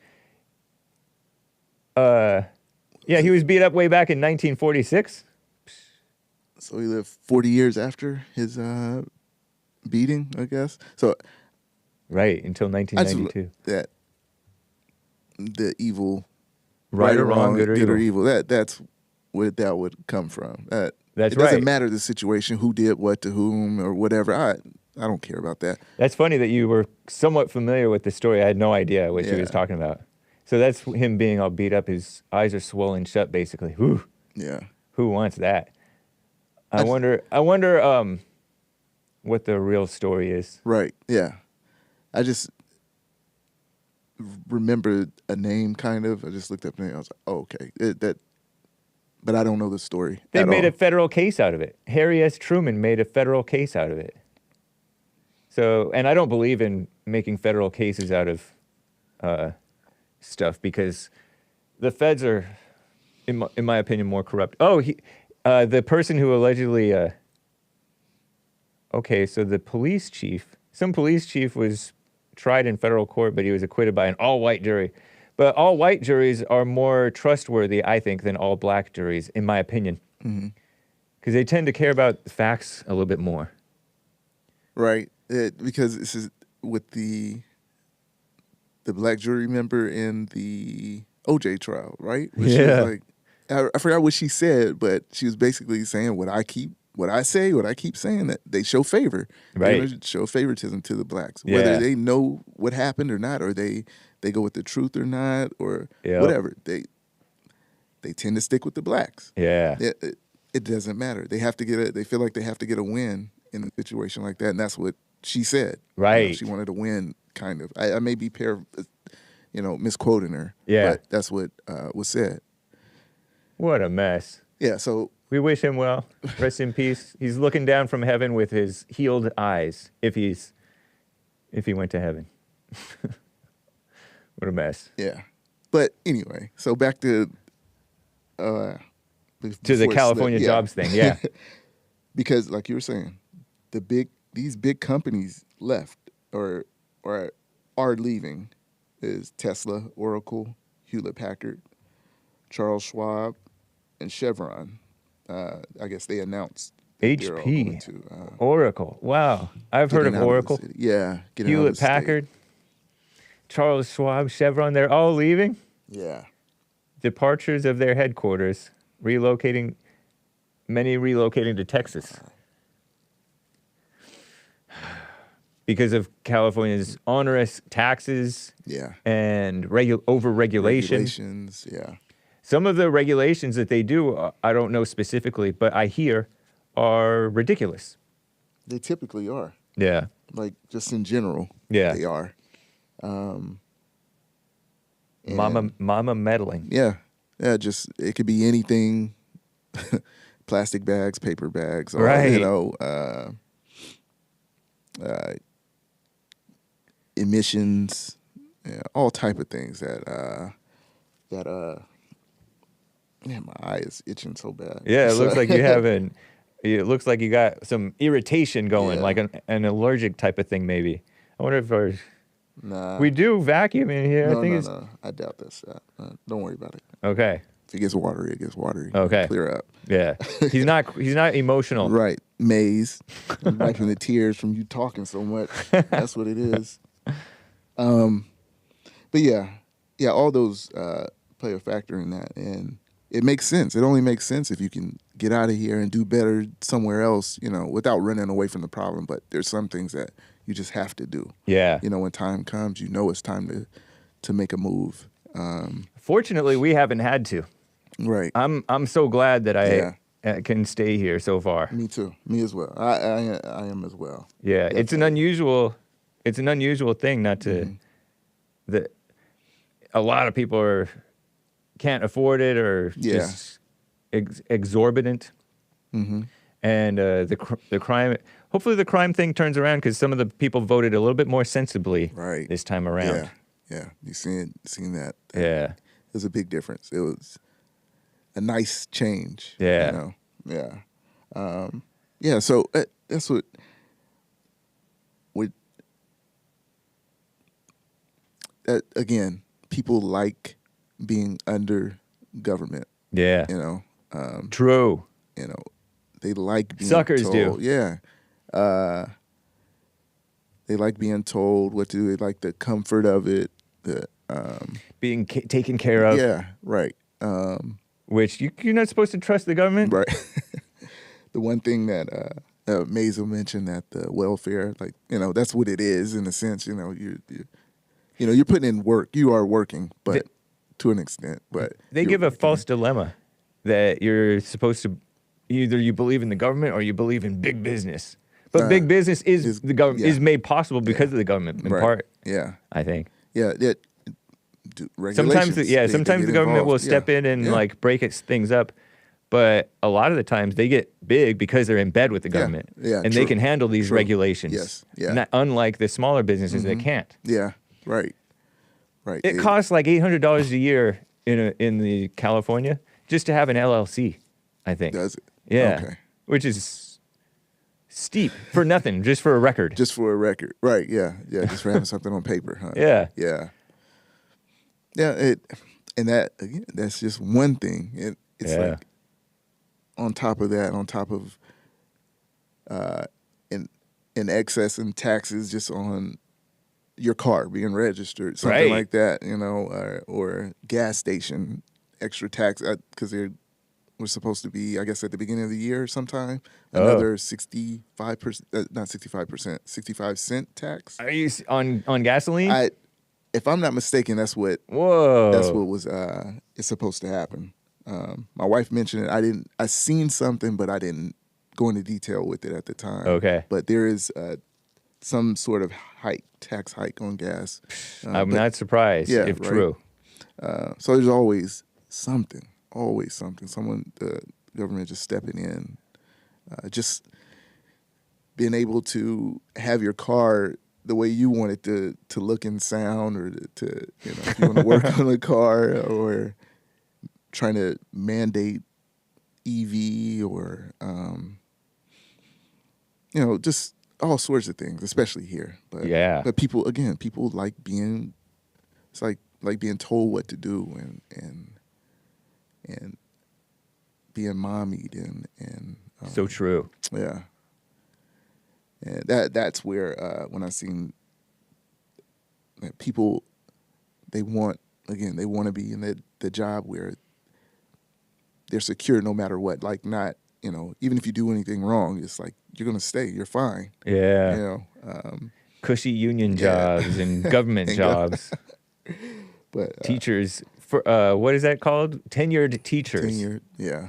He was beat up way back in 1946. So he lived 40 years after his beating, I guess. So right, until 1992. That the evil, right or wrong, good or evil. That's where that would come from. That's it doesn't matter the situation, who did what to whom or whatever. I don't care about that. That's funny that you were somewhat familiar with the story. I had no idea what she was talking about. So that's him being all beat up. His eyes are swollen shut, basically. Whew. Yeah. Who wants that? I wonder what the real story is. Right. Yeah. I just remember a name, kind of. I just looked up the name. I was like, oh, okay. But I don't know the story. They made a federal case out of it. Harry S. Truman made a federal case out of it. So, and I don't believe in making federal cases out of stuff because the feds are, in my opinion, more corrupt. Oh, the person who allegedly, so the police chief, some police chief was tried in federal court, but he was acquitted by an all-white jury. But all-white juries are more trustworthy, I think, than all-black juries, in my opinion. Because they tend to care about the facts a little bit more. Right. Because this is with the black jury member in the OJ trial, right? Where she was like, I forgot what she said, but she was basically saying what I keep saying, that they show favor. Right. They show favoritism to the blacks. Whether they know what happened or not, or they go with the truth or not, or whatever. They tend to stick with the blacks. Yeah. It doesn't matter. They feel like they have to get a win in a situation like that, and that's what she said. Right. She wanted to win, kind of. I may be misquoting her. Yeah. But that's what was said. What a mess. Yeah. So we wish him well. Rest in peace. He's looking down from heaven with his healed eyes. If he went to heaven. What a mess. Yeah. But anyway, so back to the California jobs thing. Yeah. Because like you were saying, these big companies left or are leaving is Tesla, Oracle, Hewlett Packard, Charles Schwab, and Chevron. I guess they announced that they're all going HP, to, Oracle. Wow. I've heard of getting out Oracle. the city. Yeah. getting out of Hewlett the state. Packard, Charles Schwab, Chevron, they're all leaving. Yeah. Departures of their headquarters, many relocating to Texas. Because of California's onerous taxes and over-regulation. Regulations, yeah. Some of the regulations that they do, I don't know specifically, but I hear are ridiculous. They typically are. Yeah. Like, just in general, Yeah. they are. Mama meddling. Yeah. Yeah, just, it could be anything. Plastic bags, paper bags, or, Right. Emissions, all type of things that man, my eye is itching so bad. Yeah, it looks like it looks like you got some irritation going, like an allergic type of thing maybe. I wonder if Nah. we do vacuum in here. No, I think no. I doubt this. Don't worry about it. Okay. If it gets watery, it gets watery. Okay. Clear up. Yeah. He's not emotional. Right. Maze. I'm wiping the tears from you talking so much. That's what it is. But yeah, all those play a factor in that, and it makes sense. It only makes sense if you can get out of here and do better somewhere else, without running away from the problem. But there's some things that you just have to do. Yeah. When time comes, it's time to make a move. Fortunately, we haven't had to. Right. I'm so glad that I can stay here so far. Me too. Me as well. I am as well. Yeah, Definitely. It's an unusual thing not to. That a lot of people can't afford it or just exorbitant. Mm-hmm. And the crime. Hopefully, the crime thing turns around because some of the people voted a little bit more sensibly this time around. Yeah. You seen that? Yeah. There's a big difference. It was a nice change. Yeah. Yeah. So that's what again, people like being under government. Yeah. True. They like being Suckers told. do. Yeah. They like being told what to do. They like the comfort of it. Being taken care of. Yeah. Right. Which you're not supposed to trust the government. Right. The one thing that Maisel mentioned, that the welfare, that's what it is in a sense. You're putting in work. You are working, but to an extent. But they give a false dilemma that you're supposed to either you believe in the government or you believe in big business. But big business is the government is made possible because of the government in part. Yeah. I think. Yeah. Sometimes the government will step in and break things up. But a lot of the times they get big because they're in bed with the government. Yeah, and they can handle these regulations. Yes. Yeah. Unlike the smaller businesses that can't. Yeah. Right. It costs like $800 a year in the California just to have an LLC, I think. Does it? Yeah. Okay. Which is steep for nothing, just for a record. Just for a record. Right. Yeah. Yeah. Just for having something on paper. Huh? Yeah. Yeah. Yeah. That's just one thing. It's like on top of that, on top of in excess in taxes just on your car being registered, something like that, or gas station extra tax because we're supposed to be, I guess, at the beginning of the year sometime another 65%, not 65%, 65 cent tax. Are you on gasoline? If I'm not mistaken, that's what. Whoa. That's what was. It's supposed to happen. My wife mentioned it. I seen something, but I didn't go into detail with it at the time. Okay. But there is some sort of tax hike on gas. I'm not surprised if true. So there's always something. Someone, the government just stepping in, just being able to have your car the way you want it to look and sound, or to if you want to work on a car, or trying to mandate EV, or just all sorts of things, especially here. But people like being, it's like being told what to do, and being mommied, and so true. Yeah. And that's where when I seen that people, they want to be in the job where they're secure no matter what. Like, not, even if you do anything wrong, it's like you're gonna stay, you're fine. Yeah. Cushy union jobs and government jobs. But teachers, for what is that called? Tenured teachers. Yeah.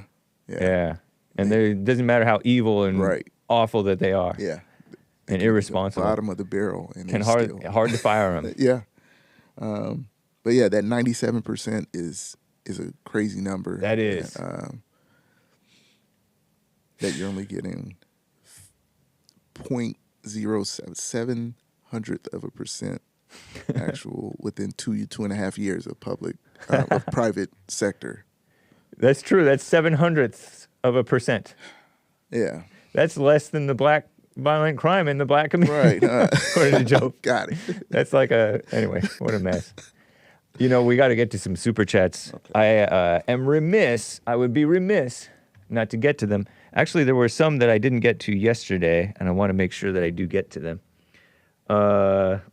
And it doesn't matter how evil and awful that they are. Yeah. And irresponsible. Bottom of the barrel. And hard to fire them. Yeah. But yeah, that 97% is a crazy number. That is. That you're only getting 0.07 hundredth of a percent actual within 2.5 years of of private sector. That's true. That's 0.07%. Yeah. That's less than the black violent crime in the black community. Right. According to Joe. Got it. That's anyway, what a mess. We got to get to some super chats. Okay. I would be remiss not to get to them. Actually, there were some that I didn't get to yesterday, and I want to make sure that I do get to them.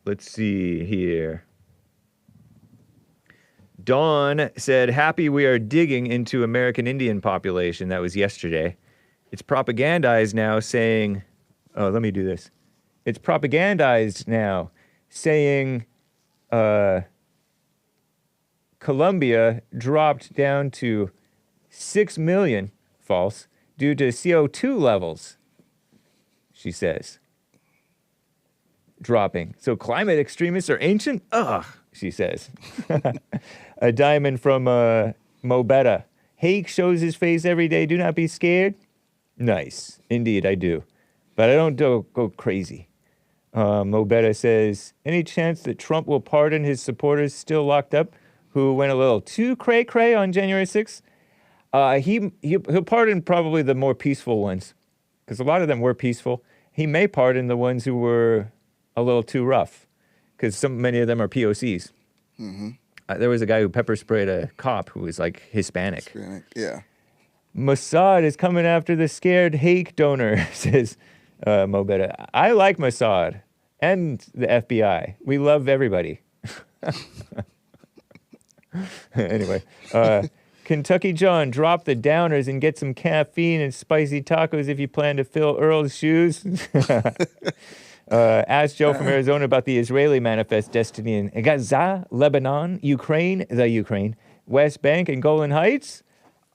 Let's see here. Dawn said, happy we are digging into American Indian population. That was yesterday. It's propagandized now saying, let me do this. It's propagandized now saying Colombia dropped down to 6 million, false, due to CO2 levels, she says. Dropping. So climate extremists are ancient? Ugh, she says. A diamond from Mobetta. Hake shows his face every day. Do not be scared. Nice. Indeed, I do. But I don't go crazy. Mobetta says, any chance that Trump will pardon his supporters still locked up who went a little too cray-cray on January 6th? He'll pardon probably the more peaceful ones, because a lot of them were peaceful. He may pardon the ones who were a little too rough, because many of them are POCs. Mm-hmm. There was a guy who pepper sprayed a cop who was like Hispanic. Yeah. Mossad is coming after the scared Hake donor, says Mobetta. I like Mossad and the FBI. We love everybody. Anyway, Kentucky John, drop the downers and get some caffeine and spicy tacos if you plan to fill Earl's shoes. Ask Joe from Arizona about the Israeli manifest destiny in Gaza, Lebanon, Ukraine, West Bank, and Golan Heights.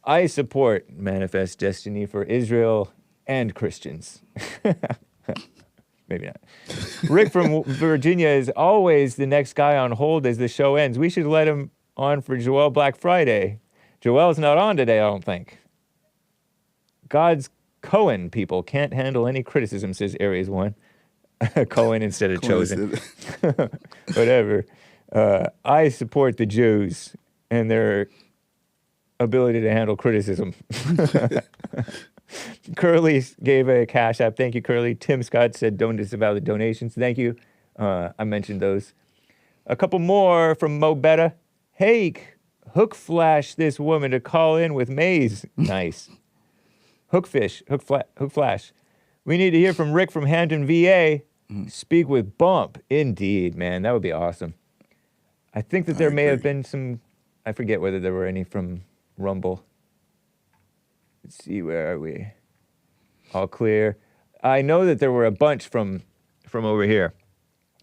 I support manifest destiny for Israel and Christians. Maybe not. Rick from Virginia is always the next guy on hold as the show ends. We should let him on for Joel Black Friday. Joel's not on today, I don't think. God's Cohen people can't handle any criticism, says Aries 1. Cohen instead of Chosen. Whatever. I support the Jews and their ability to handle criticism. Curly gave a cash app. Thank you, Curly. Tim Scott said, don't disavow the donations. Thank you. I mentioned those. A couple more from Mobetta. Hake, hook flash this woman to call in with maize. Nice. Hook flash. We need to hear from Rick from Hampton, VA. Speak with Bump. Indeed, man. That would be awesome. I think that there may have been some, I forget whether there were any from Rumble. Let's see, where are we? All clear. I know that there were a bunch from over here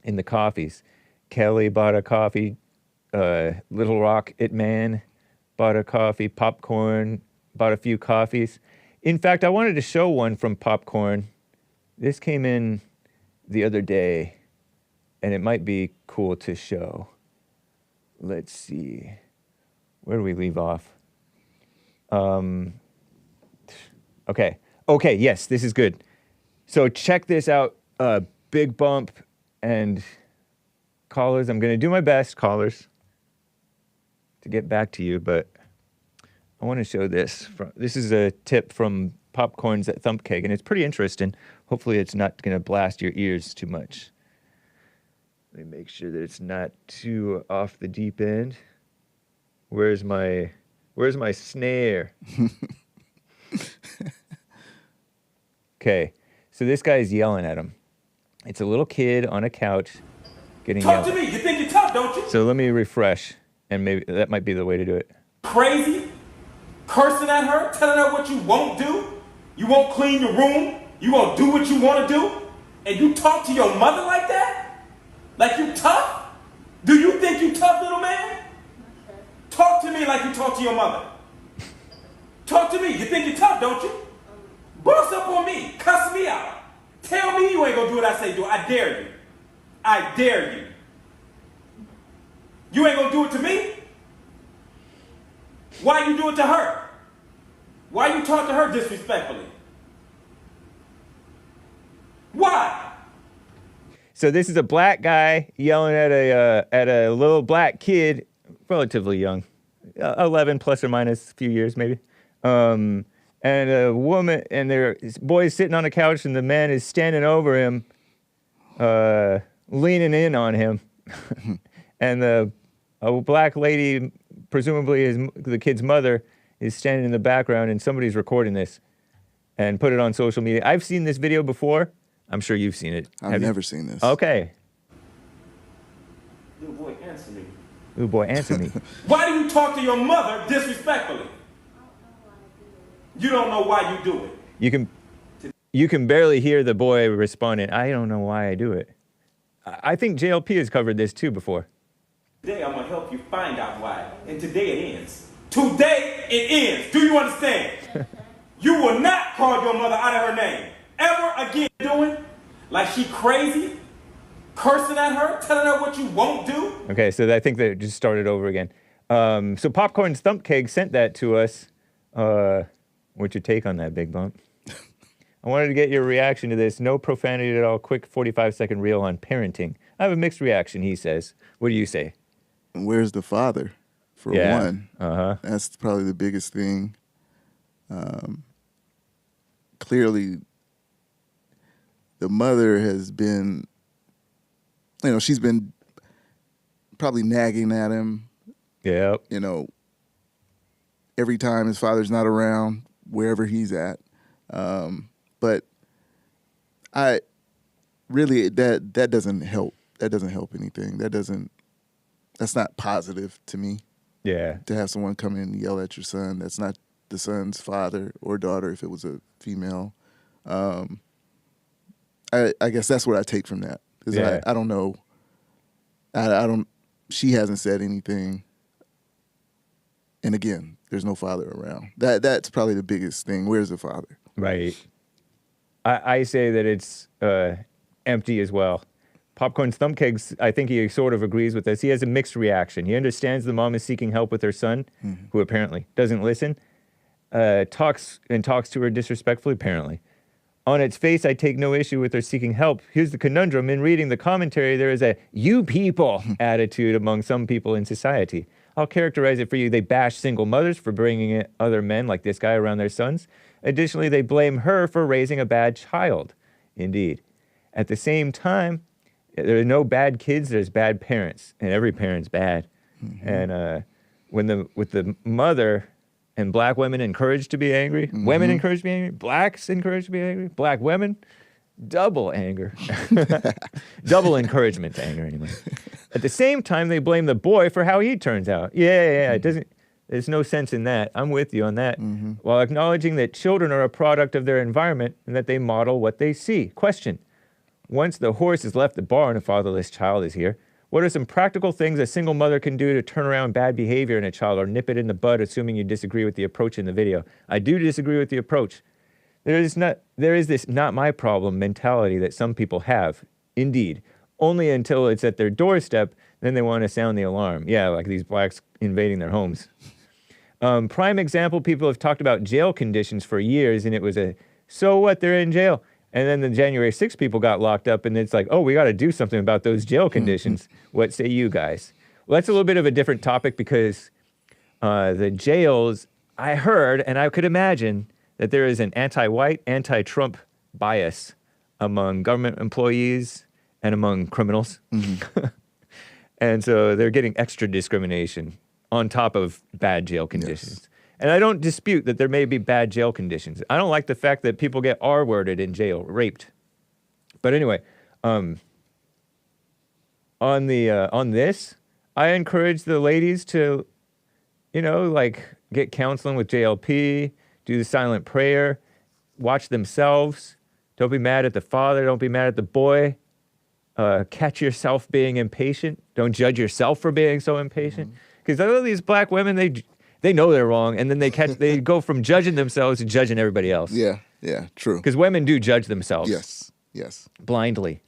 in the coffees. Kelly bought a coffee. Little Rock It Man bought a coffee. Popcorn bought a few coffees. In fact, I wanted to show one from Popcorn. This came in the other day, and it might be cool to show. Let's see. Where do we leave off? Okay. Okay, yes, this is good. So check this out, Bigg Bump and callers. I'm going to do my best, callers, to get back to you, but I want to show this. This is a tip from Popcorns at Thump Cake, and it's pretty interesting. Hopefully it's not going to blast your ears too much. Let me make sure that it's not too off the deep end. Where's my snare? Okay, so this guy's yelling at him. It's a little kid on a couch getting yelled. Talk to me. You think you're tough, don't you? So let me refresh, and maybe that might be the way to do it. Crazy? Cursing at her? Telling her what you won't do? You won't clean your room? You won't do what you want to do? And you talk to your mother like that? Like you tough? Do you think you tough, little man? Talk to me like you talk to your mother. Talk to me. You think you're tough, don't you? Boss up on me. Cuss me out. Tell me you ain't gonna do what I say do. I dare you. I dare you. You ain't gonna do it to me? Why you do it to her? Why you talk to her disrespectfully? Why? So this is a black guy yelling at a little black kid, relatively young, 11 plus or minus a few years maybe, and a woman, and their boy's sitting on a couch, and the man is standing over him, leaning in on him, and a black lady, presumably the kid's mother, is standing in the background, and somebody's recording this and put it on social media. I've seen this video before. I'm sure you've seen it. I've never seen this. Okay. Little boy, answer me. Little boy, answer me. Why do you talk to your mother disrespectfully? You don't know why you do it. You can barely hear the boy responding, I don't know why I do it. I think JLP has covered this too before. Today I'm gonna help you find out why. And today it ends. Today it ends. Do you understand? You will not call your mother out of her name ever again. Doing like she crazy, cursing at her, telling her what you won't do. Okay, so I think they just started over again. So Popcorn's Thump Cake sent that to us. What's your take on that, Bigg Bump? I wanted to get your reaction to this. No profanity at all. Quick 45-second reel on parenting. I have a mixed reaction, he says. What do you say? Where's the father, for one? Uh-huh. That's probably the biggest thing. Clearly, the mother has been, she's been probably nagging at him. Yep. Every time his father's not around, wherever he's at. But I really, that doesn't help. That doesn't help anything. That's not positive to me. Yeah. To have someone come in and yell at your son. That's not the son's father or daughter if it was a female. I guess that's what I take from that. Because Yeah. I don't know. She hasn't said anything. And again, there's no father around. That's probably the biggest thing. Where's the father? Right. I say that it's empty as well. Popcorn's Thump Cakes, I think he sort of agrees with this. He has a mixed reaction. He understands the mom is seeking help with her son, who apparently doesn't listen, talks to her disrespectfully, apparently. On its face, I take no issue with her seeking help. Here's the conundrum. In reading the commentary, there is a you people attitude among some people in society. I'll characterize it for you. They bash single mothers for bringing in other men like this guy around their sons. Additionally, they blame her for raising a bad child. Indeed. At the same time, there are no bad kids, there's bad parents, and every parent's bad. And with the mother and black women encouraged to be angry, women encouraged to be angry, blacks encouraged to be angry, black women, double anger. Double encouragement to anger, anyway. At the same time, they blame the boy for how he turns out. Yeah, it doesn't. There's no sense in that. I'm with you on that. While acknowledging that children are a product of their environment and that they model what they see. Question. Once the horse has left the barn, a fatherless child is here. What are some practical things a single mother can do to turn around bad behavior in a child or nip it in the bud, assuming you disagree with the approach in the video? I do disagree with the approach. There is this not my problem mentality that some people have. Indeed, only until it's at their doorstep, then they want to sound the alarm. Yeah, like these blacks invading their homes. Prime example, people have talked about jail conditions for years, and it was so what, they're in jail. And then the January 6th people got locked up, and it's like, oh, we got to do something about those jail conditions. What say you guys? Well, that's a little bit of a different topic because the jails, I heard, and I could imagine, that there is an anti-white, anti-Trump bias among government employees and among criminals. And so they're getting extra discrimination on top of bad jail conditions. Yes. And I don't dispute that there may be bad jail conditions. I don't like the fact that people get R-worded in jail, raped. But anyway, on this, I encourage the ladies to, like get counseling with JLP, do the silent prayer, watch themselves. Don't be mad at the father. Don't be mad at the boy. Catch yourself being impatient. Don't judge yourself for being so impatient. Because all of these black women, they know they're wrong, and then they go from judging themselves to judging everybody else. Yeah, true. Because women do judge themselves. Yes. Blindly.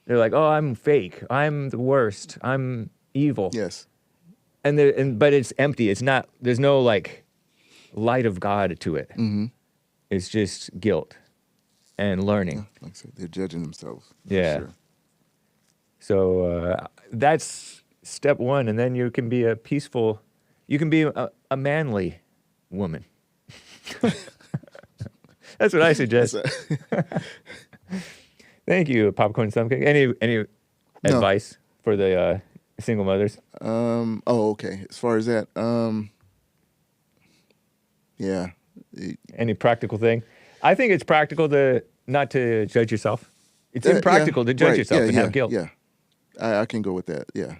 They're like, oh, I'm fake. I'm the worst. I'm evil. Yes. But it's empty. It's not. There's no like light of God to it. It's just guilt and learning. Like I said, they're judging themselves. Yeah. Sure. So that's step one, and then you can be a peaceful. You can be a manly woman. That's what I suggest. Thank you, Popcorn Stumpcake. Any advice for the single mothers? Okay. As far as that, yeah. Any practical thing? I think it's practical not to judge yourself. It's impractical to judge yourself and have guilt. Yeah, I can go with that. Yeah,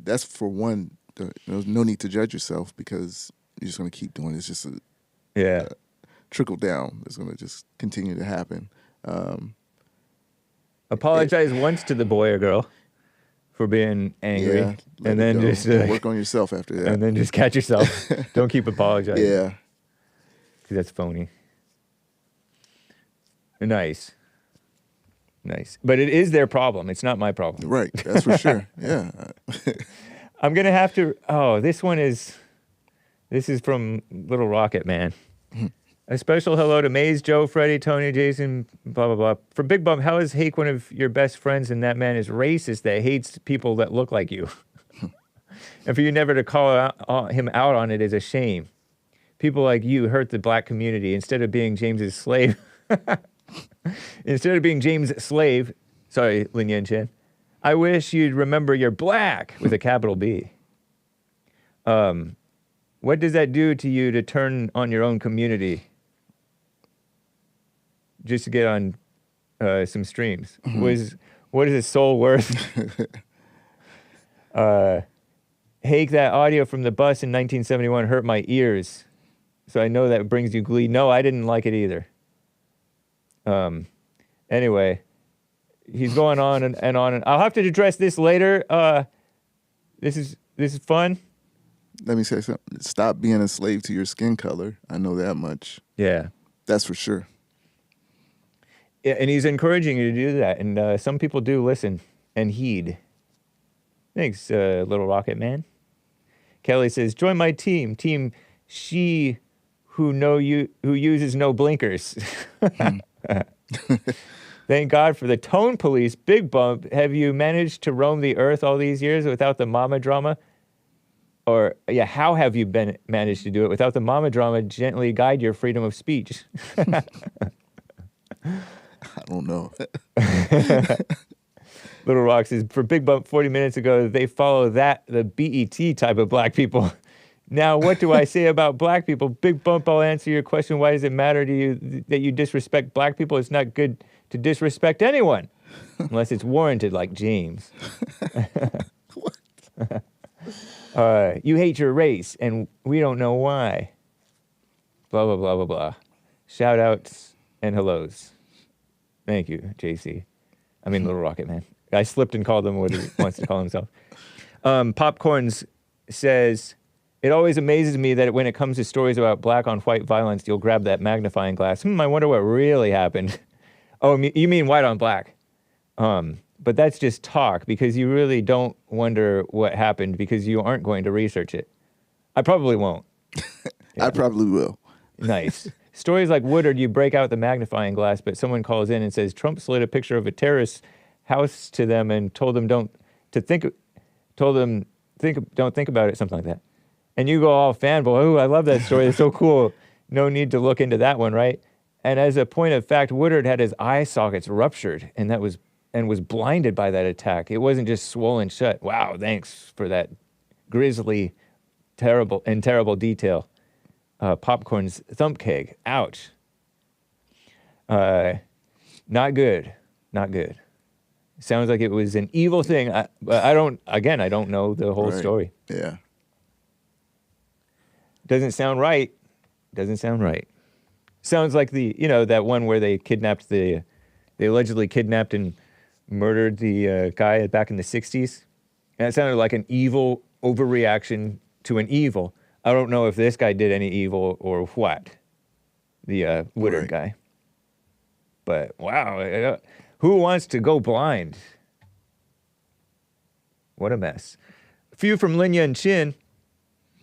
that's for one. There's no need to judge yourself because you're just going to keep doing it. It's just a trickle down. It's going to just continue to happen. Apologize once to the boy or girl for being angry, and then just work on yourself after that, and then just catch yourself. Don't keep apologizing. Yeah, because that's phony. Nice. But it is their problem. It's not my problem. Right. That's for sure. Yeah. I'm going to have to... Oh, this is from Little Rocket Man. A special hello to Maze, Joe, Freddie, Tony, Jason, blah, blah, blah. For Bigg Bump, how is Hake one of your best friends and that man is racist that hates people that look like you? And for you never to call him out on it is a shame. People like you hurt the black community instead of being James's slave. Instead of being James' slave, sorry, Lin Yen Chin, I wish you'd remember you're black with a capital B. What does that do to you to turn on your own community just to get on some streams? What is his soul worth? Hake, that audio from the bus in 1971 hurt my ears, so I know that brings you glee. No, I didn't like it either. Anyway, he's going on and on, and I'll have to address this later. This is fun. Let me say something. Stop being a slave to your skin color. I know that much. Yeah. That's for sure. Yeah, and he's encouraging you to do that, and some people do listen and heed. Thanks, Little Rocket Man. Kelly says, join my team. Team she who uses no blinkers. Thank God for the tone police. Bigg Bump, have you managed to roam the earth all these years without the mama drama? Or, how have you managed to do it without the mama drama gently guide your freedom of speech? I don't know. Little Rock says, for Bigg Bump 40 minutes ago, they follow the BET type of black people. Now, what do I say about black people? Bigg Bump, I'll answer your question. Why does it matter to you that you disrespect black people? It's not good to disrespect anyone, unless it's warranted, like James. What? You hate your race, and we don't know why. Blah, blah, blah, blah, blah. Shout-outs and hellos. Thank you, JC. I mean, Little Rocket Man. I slipped and called him what he wants to call himself. Popcorns says... It always amazes me that when it comes to stories about black on white violence, you'll grab that magnifying glass. I wonder what really happened. Oh, you mean white on black. But that's just talk, because you really don't wonder what happened because you aren't going to research it. I probably won't. I probably will. Nice. Stories like Woodard, you break out the magnifying glass, but someone calls in and says Trump slid a picture of a terrorist house to them and told them don't think about it, something like that. And you go all fanboy, oh, I love that story, it's so cool. No need to look into that one, right? And as a point of fact, Woodard had his eye sockets ruptured, and was blinded by that attack. It wasn't just swollen shut. Wow, thanks for that grisly, terrible detail. Popcorn's thump keg. Ouch. Not good. Not good. Sounds like it was an evil thing. But I don't know the whole story. Yeah. Doesn't sound right. Sounds like that one where they allegedly kidnapped and murdered the guy back in the 60s. And it sounded like an evil overreaction to an evil. I don't know if this guy did any evil or what, the Woodard guy. But wow, who wants to go blind? What a mess. A few from Lin Yen Chin.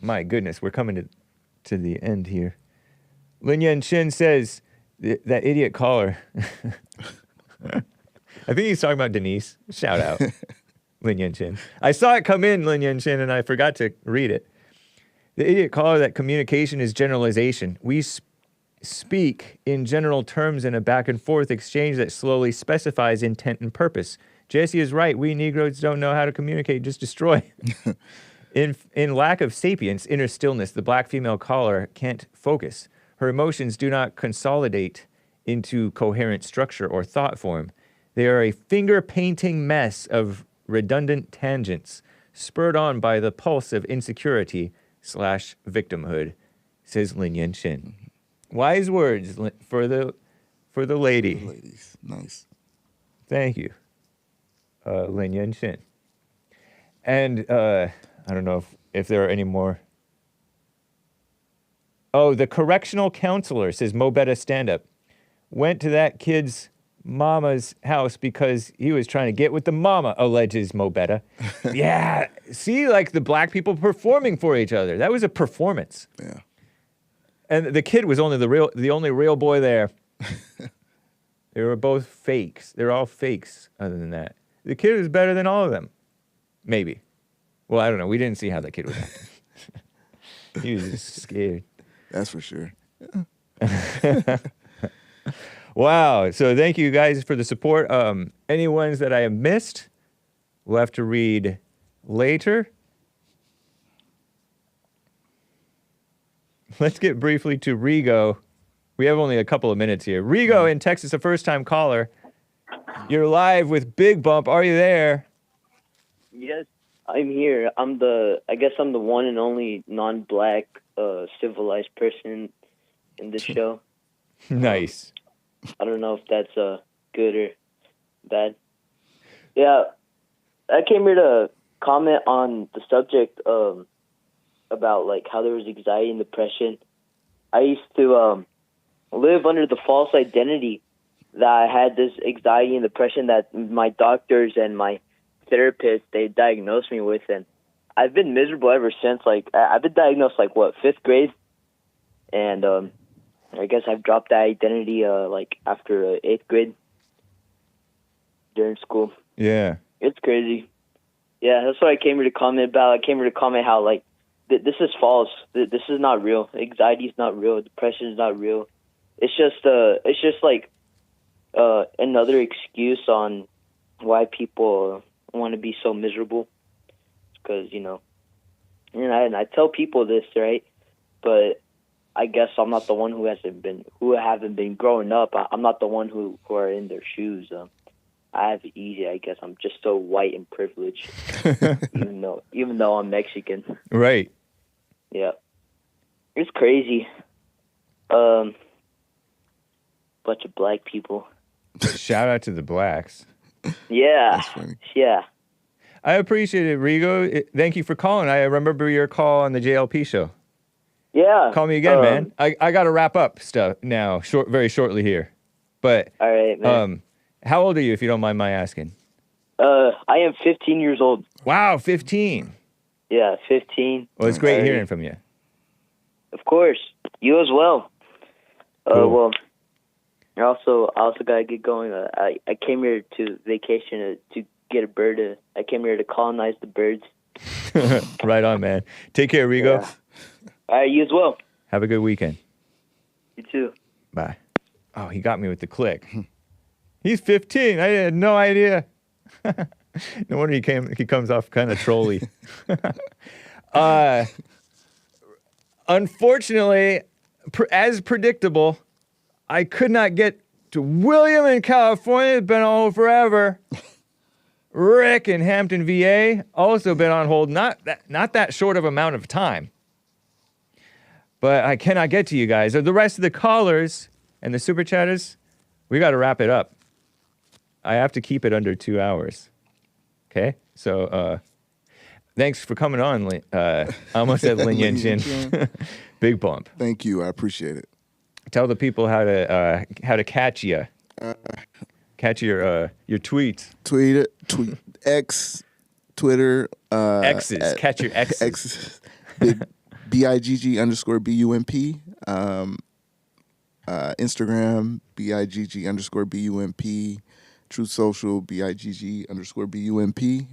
My goodness, we're coming to the end here. Lin Yen Chin says, that idiot caller. I think he's talking about Denise. Shout out, Lin Yen Chin. I saw it come in, Lin Yen Chin, and I forgot to read it. The idiot caller that communication is generalization. We speak in general terms in a back and forth exchange that slowly specifies intent and purpose. Jesse is right. We Negroes don't know how to communicate, just destroy. In lack of sapience, inner stillness, the black female caller can't focus. Her emotions do not consolidate into coherent structure or thought form. They are a finger-painting mess of redundant tangents, spurred on by the pulse of insecurity/victimhood, says Lin Yen Chin. Wise words for the lady. The ladies, nice. Thank you, Lin Yen Chin. And I don't know if there are any more. Oh, the correctional counselor, says Mo Betta stand-up, went to that kid's mama's house because he was trying to get with the mama, alleges Mo Betta. Yeah, see, like the black people performing for each other. That was a performance. Yeah. And the kid was the only real boy there. They were both fakes. They're all fakes other than that. The kid was better than all of them. Maybe. Well, I don't know. We didn't see how that kid was acting. He was just scared. That's for sure. Wow. So thank you guys for the support. Any ones that I have missed, we'll have to read later. Let's get briefly to RIGO. We have only a couple of minutes here. RIGO in Texas, a first-time caller. You're live with Bigg Bump. Are you there? Yes, I'm here. I guess I'm the one and only non-black civilized person in this show. Nice. I don't know if that's good or bad. Yeah, I came here to comment on the subject about like how there was anxiety and depression. I used to live under the false identity that I had this anxiety and depression that my doctors and my therapist, they diagnosed me with, and I've been miserable ever since. Like I've been diagnosed like 5th grade, and I guess I've dropped that identity like after 8th grade during school. Yeah, it's crazy. Yeah, that's what I came here to comment about. I came here to comment how like this is false. This is not real. Anxiety is not real. Depression is not real. It's just like another excuse on why people want to be so miserable. Because and I tell people this, right? But I guess I'm not the one who haven't been growing up. I'm not the one who are in their shoes. I have it easy. I guess I'm just so white and privileged, even though I'm Mexican. Right. Yeah, it's crazy. Bunch of black people. Shout out to the blacks. Yeah. Yeah. I appreciate it, Rigo. Thank you for calling. I remember your call on the JLP show. Yeah. Call me again, man. I got to wrap up stuff now, very shortly here. But all right, man. How old are you, if you don't mind my asking? I am 15 years old. Wow, 15. Yeah, 15. Well, it's great hearing from you. Of course. You as well. Cool. Well, I also gotta get going. I came here to vacation to get a bird. I came here to colonize the birds. Right on, man. Take care, Rigo. Yeah. All right, you as well. Have a good weekend. You too. Bye. Oh, he got me with the click. He's 15. I had no idea. No wonder he comes off kind of trolly. Unfortunately, as predictable, I could not get to William in California. It's been on hold forever. Rick in Hampton, VA, also been on hold. Not that short of amount of time. But I cannot get to you guys. The rest of the callers and the super chatters, we got to wrap it up. I have to keep it under 2 hours. Okay? So, thanks for coming on. I almost said Lin Yen Chin. Bigg Bump. Thank you. I appreciate it. Tell the people how to catch you. Catch your tweets. Tweet X, Twitter. X's. Catch your X's. X's. BIGG_BUMP. Instagram, BIGG_BUMP. Truth Social, BIGG_BUMP.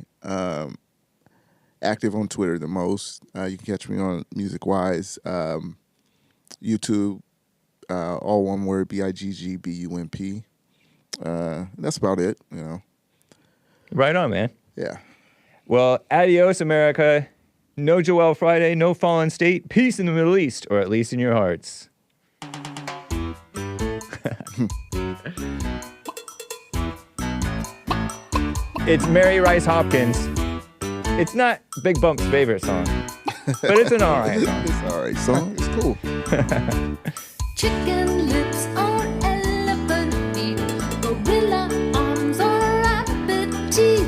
Active on Twitter the most. You can catch me on Music-Wise. YouTube, all one word, BIGGBUMP. That's about it, you know. Right on, man. Yeah. Well, adios, America. No Joel Friday, no fallen state, peace in the Middle East, or at least in your hearts. It's Mary Rice Hopkins. It's not Bigg Bump's favorite song, but it's an alright song. It's an alright song. It's cool. Chicken lips on elephant feet, gorilla arms on rabbit teeth.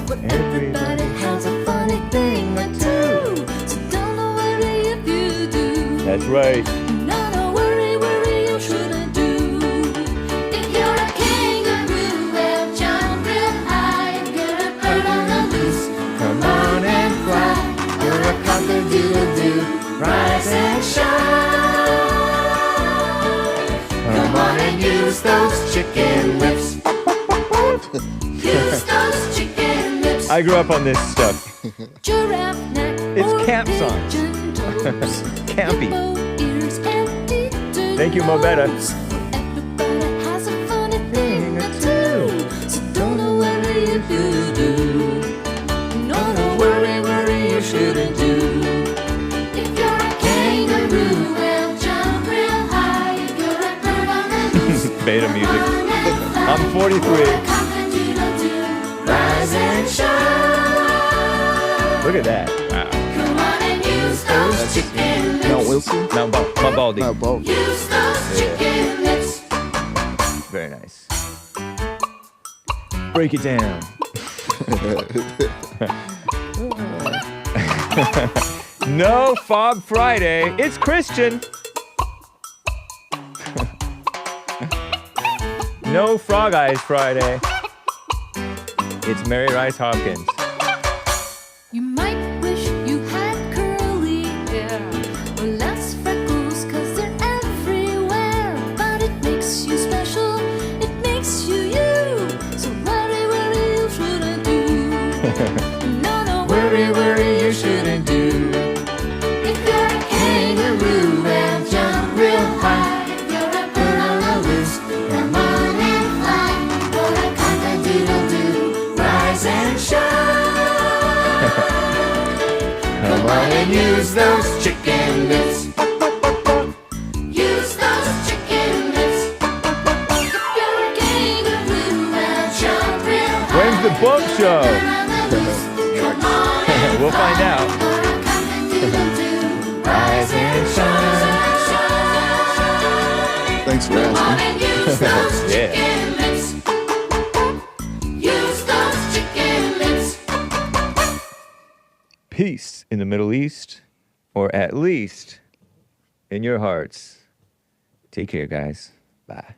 But everybody has a funny thing or two, so don't worry if you do. That's right. No, worry, you shouldn't do. If you're a kangaroo, well, jump real high. If you're a bird on the loose, come on and fly. You're a cock-a-doodle-doo, rise and shine. Come on and use those chicken lips. Use those chicken lips. I grew up on this stuff. Giraffe neck. It's camp songs. Campy. Thank you, Mobetta. Everybody has a funny thing or two, so don't worry if you do. No, worry, you shouldn't do. If you're a kangaroo, well, jump real high. If you're a bird on the loose, Beta music. I'm 43. rise and shine. Look at that. Wow. Come on and use those chicken lips. Mount Wilson? Mount Baldy. Mount Baldy. Use those chicken lips. Very nice. Break it down. No Fob Friday. It's Christian. No Frog Eyes Friday. It's Mary Rice Hopkins. You might wish you had curly hair or less freckles, 'cause they're everywhere. But it makes you special, it makes you you. So worry, you shouldn't do. No, worry, you shouldn't do. If you're a kangaroo, well, jump real high. If you're a bird on the loose, come on and fly. You're a cock-a-doodle-doo, rise and shine. Come on and use those chicken lips. Use those chicken lips. If you're a kangaroo, well, jump real high. When's the Bump Show? Come on and We'll find out. rise and shine. Thanks for Come on asking. and use those Yeah. chicken lips. Use those chicken lips. peace in the Middle East, or at least in your hearts. Take care, guys. Bye.